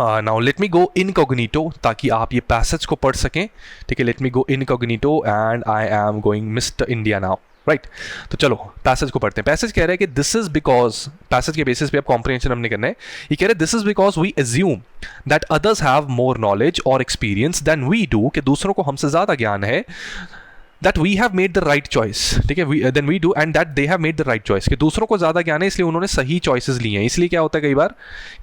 now let me go incognito ताकि आप ये passage को पढ़ सकें, ठीक है। Let me go incognito and I am going Mister India now, right. तो चलो पैसेज को पढ़ते हैं। पैसेज कह रहा है कि दिस इज बिकॉज, पैसेज के बेसिस पे अब कॉम्प्रिहेंशन हमने करना है। ये कह रहे हैं this is because we assume that others have more knowledge और एक्सपीरियंस देन वी डू, कि दूसरों को हमसे ज़्यादा ज्ञान है, that we have made the right choice, ठीक है, then we do and that they have made the right choice, कि दूसरों को ज़्यादा ज्ञान है इसलिए उन्होंने सही चॉइसेस ली हैं। इसलिए क्या होता है कई बार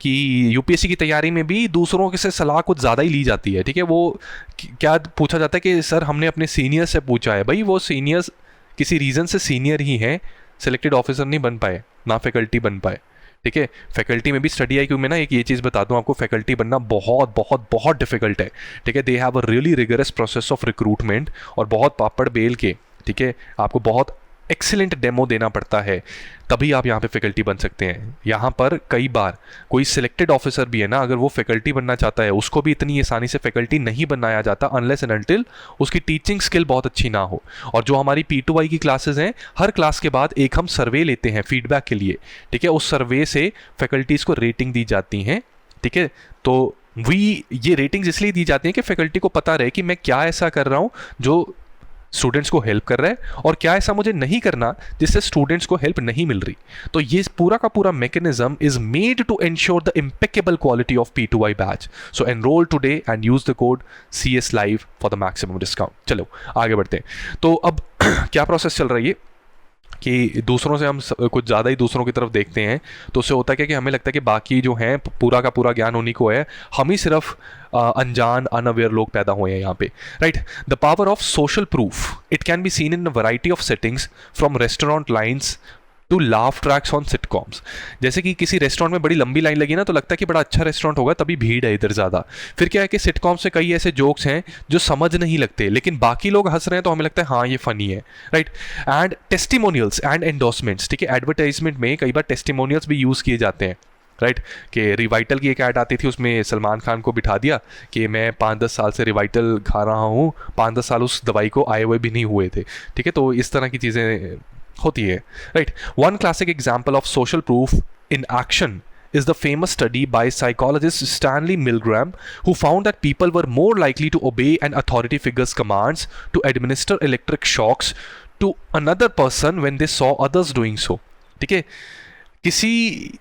कि यूपीएससी की तैयारी में भी दूसरों से सलाह कुछ ज़्यादा ही ली जाती है, ठीक है। वो क्या पूछा जाता है कि सर हमने अपने सीनियर से पूछा है, भाई वो सीनियर्स किसी रीज़न से सीनियर ही हैं, सेलेक्टेड ऑफिसर नहीं बन पाए, ना फैकल्टी बन पाए, ठीक है। फैकल्टी में भी स्टडी आई क्यों में ना एक ये चीज़ बता दूं आपको, फैकल्टी बनना बहुत बहुत बहुत डिफिकल्ट है, ठीक है। They have a really rigorous process of recruitment और बहुत पापड़ बेल के, ठीक है, आपको बहुत एक्सीलेंट डेमो देना पड़ता है, तभी आप यहाँ पे फैकल्टी बन सकते हैं। यहाँ पर कई बार कोई सिलेक्टेड ऑफिसर भी है ना, अगर वो फैकल्टी बनना चाहता है उसको भी इतनी आसानी से फैकल्टी नहीं बनाया जाता अनलेस एंड अनटिल उसकी टीचिंग स्किल बहुत अच्छी ना हो। और जो हमारी P2I की क्लासेस हैं, हर क्लास के बाद एक हम सर्वे लेते हैं फीडबैक के लिए, ठीक है। उस सर्वे से फैकल्टीज़ को रेटिंग दी जाती हैं, ठीक है। तो ये रेटिंग्स इसलिए दी जाती हैं कि फैकल्टी को पता रहे कि मैं क्या ऐसा कर रहा हूँ जो स्टूडेंट्स को हेल्प कर रहा है, और क्या ऐसा मुझे नहीं करना जिससे स्टूडेंट्स को हेल्प नहीं मिल रही। तो ये पूरा का पूरा mechanism is made to ensure the impeccable quality of P2I batch. So enroll today and use the code CS Live for the maximum discount. चलो आगे बढ़ते हैं। तो अब क्या प्रोसेस चल रही है कि दूसरों से हम कुछ ज़्यादा ही दूसरों की तरफ देखते हैं, तो उससे होता क्या कि हमें लगता है कि बाकी जो हैं पूरा का पूरा ज्ञान उन्हीं को है, हम ही सिर्फ अनजान अनअवेयर लोग पैदा हुए हैं यहाँ पे, right. The power of social proof, it can be seen in a variety of settings from restaurant lines to laugh tracks on sitcoms. जैसे कि किसी रेस्टोरेंट में बड़ी लंबी लाइन लगी ना, तो लगता है कि बड़ा अच्छा रेस्टोरेंट होगा, तभी भीड़ है इधर ज़्यादा। फिर क्या है कि सिटकॉम्स में कई ऐसे जोक्स हैं जो समझ नहीं लगते, लेकिन बाकी लोग हंस रहे हैं तो हमें लगता है हाँ ये फनी है, right. And testimonials and endorsements, ठीक है, एडवर्टाइजमेंट में कई बार टेस्टिमोनियल्स भी यूज़ किए जाते हैं, राइट। कि रिवाइटल की एक ऐड आती थी, उसमें सलमान खान को बिठा दिया कि मैं 5-10 साल से रिवाइटल खा रहा हूँ, 5-10 साल उस दवाई को आए हुए भी नहीं हुए थे, ठीक है। तो इस तरह की चीज़ें होती है, right. One classic example of social proof in action is the famous study by psychologist Stanley Milgram, who found that people were more likely to obey an authority figure's commands to administer electric shocks to another person when they saw others doing so। ठीक है, किसी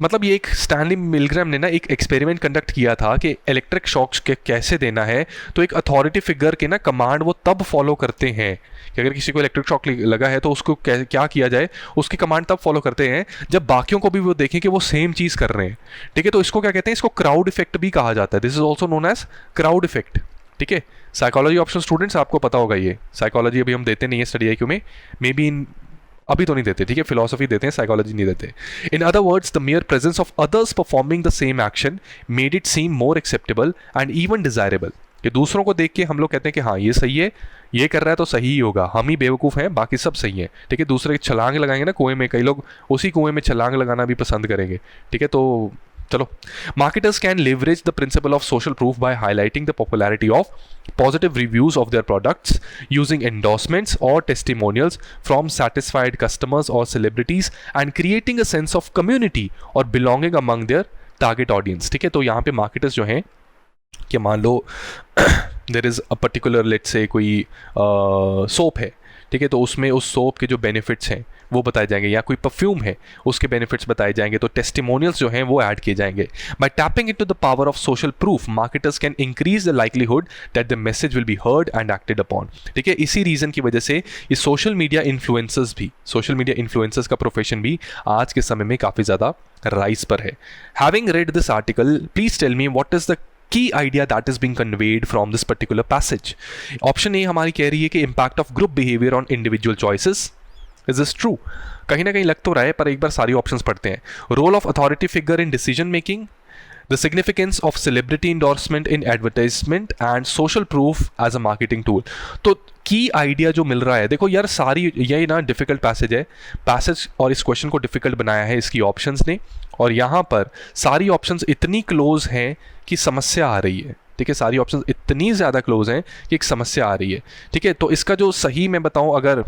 मतलब ये एक Stanley मिलग्राम ने ना एक experiment conduct किया था कि इलेक्ट्रिक शॉक्स के कैसे देना है। तो एक अथॉरिटी फिगर के ना कमांड वो तब फॉलो करते हैं कि अगर किसी को इलेक्ट्रिक शॉक लगा है तो उसको क्या किया जाए, उसकी कमांड तब फॉलो करते हैं जब बाकियों को भी वो देखें कि वो सेम चीज़ कर रहे हैं, ठीक है। तो इसको क्या कहते हैं, इसको क्राउड इफेक्ट भी कहा जाता है। This is also known as crowd effect, ठीक है। साइकोलॉजी ऑप्शन स्टूडेंट्स आपको पता होगा, ये साइकोलॉजी अभी हम देते नहीं है स्टडी IQ में, मे बी इन अभी तो नहीं देते, ठीक है, फिलोसफी देते हैं, साइकोलॉजी नहीं देते। In other words, the मियर presence of others performing the same action made it seem more acceptable and even desirable. कि दूसरों को देख के हम लोग कहते हैं कि हाँ ये सही है, ये कर रहा है तो सही ही होगा, हम ही बेवकूफ़ हैं, बाकी सब सही है, ठीक है। दूसरे छलांग लगाएंगे ना कुएं में, कई लोग उसी कुएं में छलांग लगाना भी पसंद करेंगे, ठीक है। तो चलो, marketers can leverage the principle of social proof by highlighting the popularity of positive reviews of their products, using endorsements or testimonials from satisfied customers or celebrities, and creating a sense of community or belonging among their target audience। ठीक है, तो यहाँ पे marketers जो हैं कि मान लो there is a particular let's say कोई सोप है, ठीक है, तो उसमें उस सोप के जो बेनिफिट्स हैं वो बताए जाएंगे, या कोई परफ्यूम है उसके बेनिफिट्स बताए जाएंगे, तो टेस्टिमोनियल्स जो हैं वो ऐड किए जाएंगे। Bye tapping into the power of social proof, marketers can increase the likelihood that the message will be heard and acted upon. ठीक है, इसी रीजन की वजह से ये सोशल मीडिया इन्फ्लुएंसर्स का प्रोफेशन भी आज के समय में काफ़ी ज़्यादा राइज पर है। Having read this article, please tell me what is the key idea that is being conveyed from this particular passage। Option A हमारी कह रही है कि impact of group behavior on individual choices। Is this true? कहीं ना कहीं लग तो रहा है, पर एक बार सारी ऑप्शंस पढ़ते हैं। Role of authority figure in decision making, the significance of celebrity endorsement in advertisement and social proof as a marketing tool. तो की आइडिया जो मिल रहा है, देखो यार सारी यही ना डिफिकल्ट पैसेज और इस क्वेश्चन को डिफिकल्ट बनाया है इसकी ऑप्शंस ने, और यहाँ पर सारी ऑप्शंस इतनी क्लोज हैं कि समस्या आ रही है। ठीक है, सारी ऑप्शंस इतनी ज़्यादा क्लोज हैं कि एक समस्या आ रही है। ठीक है, तो इसका जो सही मैं बताऊँ अगर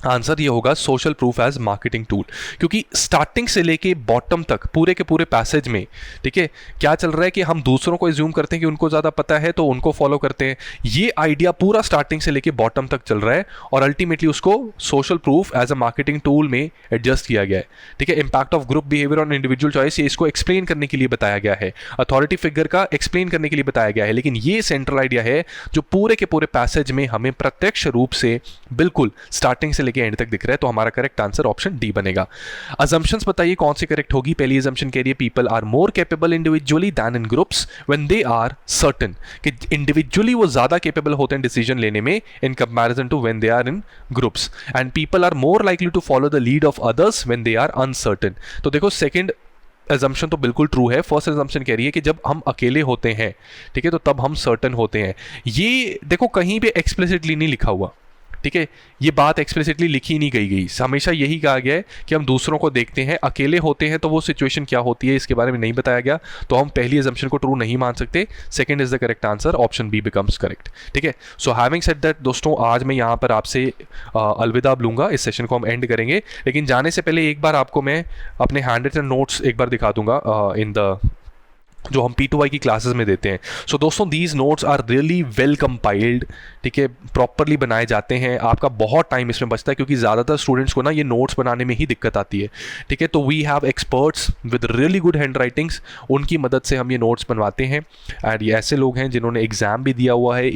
आंसर ये होगा social proof as marketing tool, क्योंकि स्टार्टिंग से लेके बॉटम तक पूरे के पूरे पैसेज में, ठीक है, क्या चल रहा है कि हम दूसरों को एज्यूम करते हैं कि उनको ज़्यादा पता है तो उनको फॉलो करते हैं। ये आइडिया पूरा स्टार्टिंग से लेके बॉटम तक चल रहा है और अल्टीमेटली उसको social proof as a marketing tool में एडजस्ट किया गया है। ठीक है, impact of group behaviour on individual choice, ये इसको एक्सप्लेन करने के लिए बताया गया है, अथॉरिटी फिगर का एक्सप्लेन करने के लिए बताया गया है, लेकिन ये सेंट्रल आइडिया है जो पूरे के पूरे पैसेज में हमें प्रत्यक्ष रूप से बिल्कुल स्टार्टिंग से लेके एंड तक दिख रहा है। तो हमारा करेक्ट आंसर ऑप्शन डी बनेगा। अजम्पशंस बताइए कौन सी करेक्ट होगी। पहली अजम्पशन कह रही है people are more capable individually than in groups when they are certain, कि इंडिविजुअली वो ज्यादा कैपेबल होते हैं डिसीजन लेने में in comparison to when they are in groups, and people are more likely to follow the lead of others when they are uncertain. तो देखो second assumption तो बिल्कुल ट्रू है। फर्स्ट assumption कह रही है कि जब हम अकेले होते हैं, ठीक है, तो तब हम सर्टन होते हैं। ये देखो कहीं पे एक्सप्लिसिटली नहीं लिखा हुआ, ठीक है, ये बात एक्सप्लिसिटली लिखी नहीं गई। हमेशा यही कहा गया है कि हम दूसरों को देखते हैं, अकेले होते हैं तो वो सिचुएशन क्या होती है इसके बारे में नहीं बताया गया, तो हम पहली assumption को ट्रू नहीं मान सकते। Second is the correct answer, option B becomes correct. ठीक है, सो हैविंग सेड दैट दोस्तों, आज मैं यहाँ पर आपसे अलविदा लूँगा, इस सेशन को हम एंड करेंगे, लेकिन जाने से पहले एक बार आपको मैं अपने हैंड रिटन नोट्स एक बार दिखा दूंगा इन द जो हम P2Y की क्लासेस में देते हैं। सो दोस्तों these notes are really well compiled, ठीक है, प्रॉपरली बनाए जाते हैं। आपका बहुत टाइम इसमें बचता है क्योंकि ज़्यादातर स्टूडेंट्स को ना ये नोट्स बनाने में ही दिक्कत आती है, ठीक है। तो we have experts with really good hand writings, उनकी मदद से हम ये नोट्स बनवाते हैं। एंड ये ऐसे लोग हैं जिन्होंने एग्ज़ाम भी दिया हुआ है,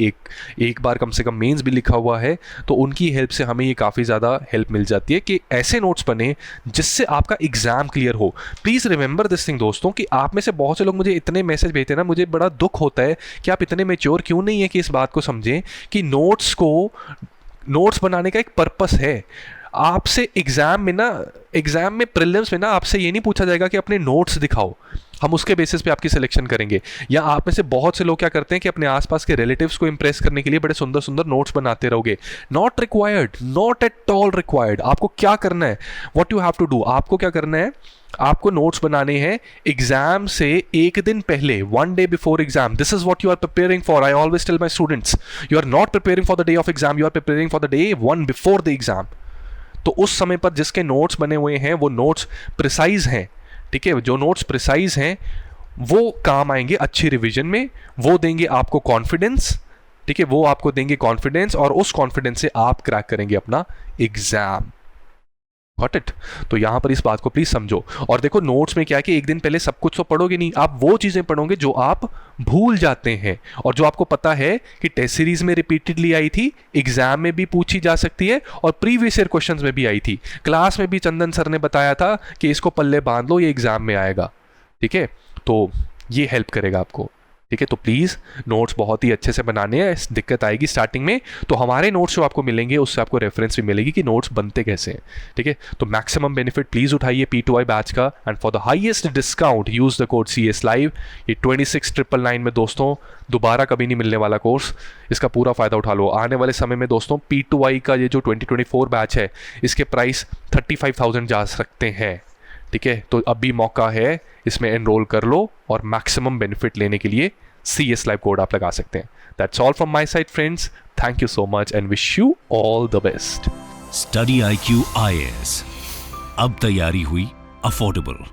एक बार कम से कम मेंस भी लिखा हुआ है, तो उनकी हेल्प से हमें ये काफ़ी ज़्यादा हेल्प मिल जाती है कि ऐसे नोट्स बने जिससे आपका एग्ज़ाम क्लियर हो। प्लीज़ रिमेंबर दिस थिंग दोस्तों, कि आप में से बहुत से लोग मुझे इतने मैसेज भेजते हैं ना, मुझे बड़ा दुख होता है कि आप इतने मैच्योर क्यों नहीं है कि इस बात को समझें कि नोट्स बनाने का एक पर्पस है। आपसे एग्जाम में प्रीलिम्स में ना आपसे ये नहीं पूछा जाएगा कि अपने नोट्स दिखाओ, हम उसके बेसिस पे आपकी सिलेक्शन करेंगे। या आप में से बहुत से लोग क्या करते हैं कि अपने आसपास के रिलेटिव्स को इंप्रेस करने के लिए बड़े सुंदर सुंदर नोट्स बनाते रहोगे। Not required, not at all required. आपको क्या करना है, what you have to do, आपको क्या करना है, आपको नोट्स बनाने हैं एग्जाम से एक दिन पहले, 1 day before exam. This is what you are preparing for. I always tell my students, you are not preparing for the day of exam, you are preparing for the day 1 before the exam. तो उस समय पर जिसके notes बने हुए हैं वो notes precise हैं, ठीक है। जो नोट्स प्रिसाइज हैं वो काम आएंगे अच्छी रिवीजन में, वो देंगे आपको कॉन्फिडेंस, ठीक है, वो आपको देंगे कॉन्फिडेंस, और उस कॉन्फिडेंस से आप क्रैक करेंगे अपना एग्जाम। Got it. तो यहां पर इस बात को प्लीज समझो। और देखो नोट्स में क्या है कि एक दिन पहले सब कुछ तो पढ़ोगे नहीं, आप वो चीजें पढ़ोगे जो आप भूल जाते हैं और जो आपको पता है कि टेस्ट सीरीज में रिपीटेडली आई थी, एग्जाम में भी पूछी जा सकती है और प्रीवियस ईयर क्वेश्चंस में भी आई थी। क्लास में भी चंदन सर ने बताया था कि इसको पल्ले बांध लो, ये एग्जाम में आएगा, ठीक है। तो ये हेल्प करेगा आपको, ठीक है। तो प्लीज़ नोट्स बहुत ही अच्छे से बनाने हैं। दिक्कत आएगी स्टार्टिंग में तो हमारे नोट्स जो आपको मिलेंगे उससे आपको रेफरेंस भी मिलेगी कि नोट्स बनते कैसे हैं, ठीक है। तो मैक्सिमम बेनिफिट प्लीज़ उठाइए P2Y बैच का, and for the highest discount use the code CS Live। ये 26,999 में दोस्तों दोबारा कभी नहीं मिलने वाला कोर्स, इसका पूरा फ़ायदा उठा लो। आने वाले समय में दोस्तों P2Y का ये जो 2024 बैच है इसके प्राइस 35,000 जा सकते हैं, ठीक है। तो अभी मौका है, इसमें एनरोल कर लो और मैक्सिमम बेनिफिट लेने के लिए CS Live कोड आप लगा सकते हैं। That's all from my side friends. Thank you so much and wish you all the best. Study IQ IAS, अब तैयारी हुई अफोर्डेबल।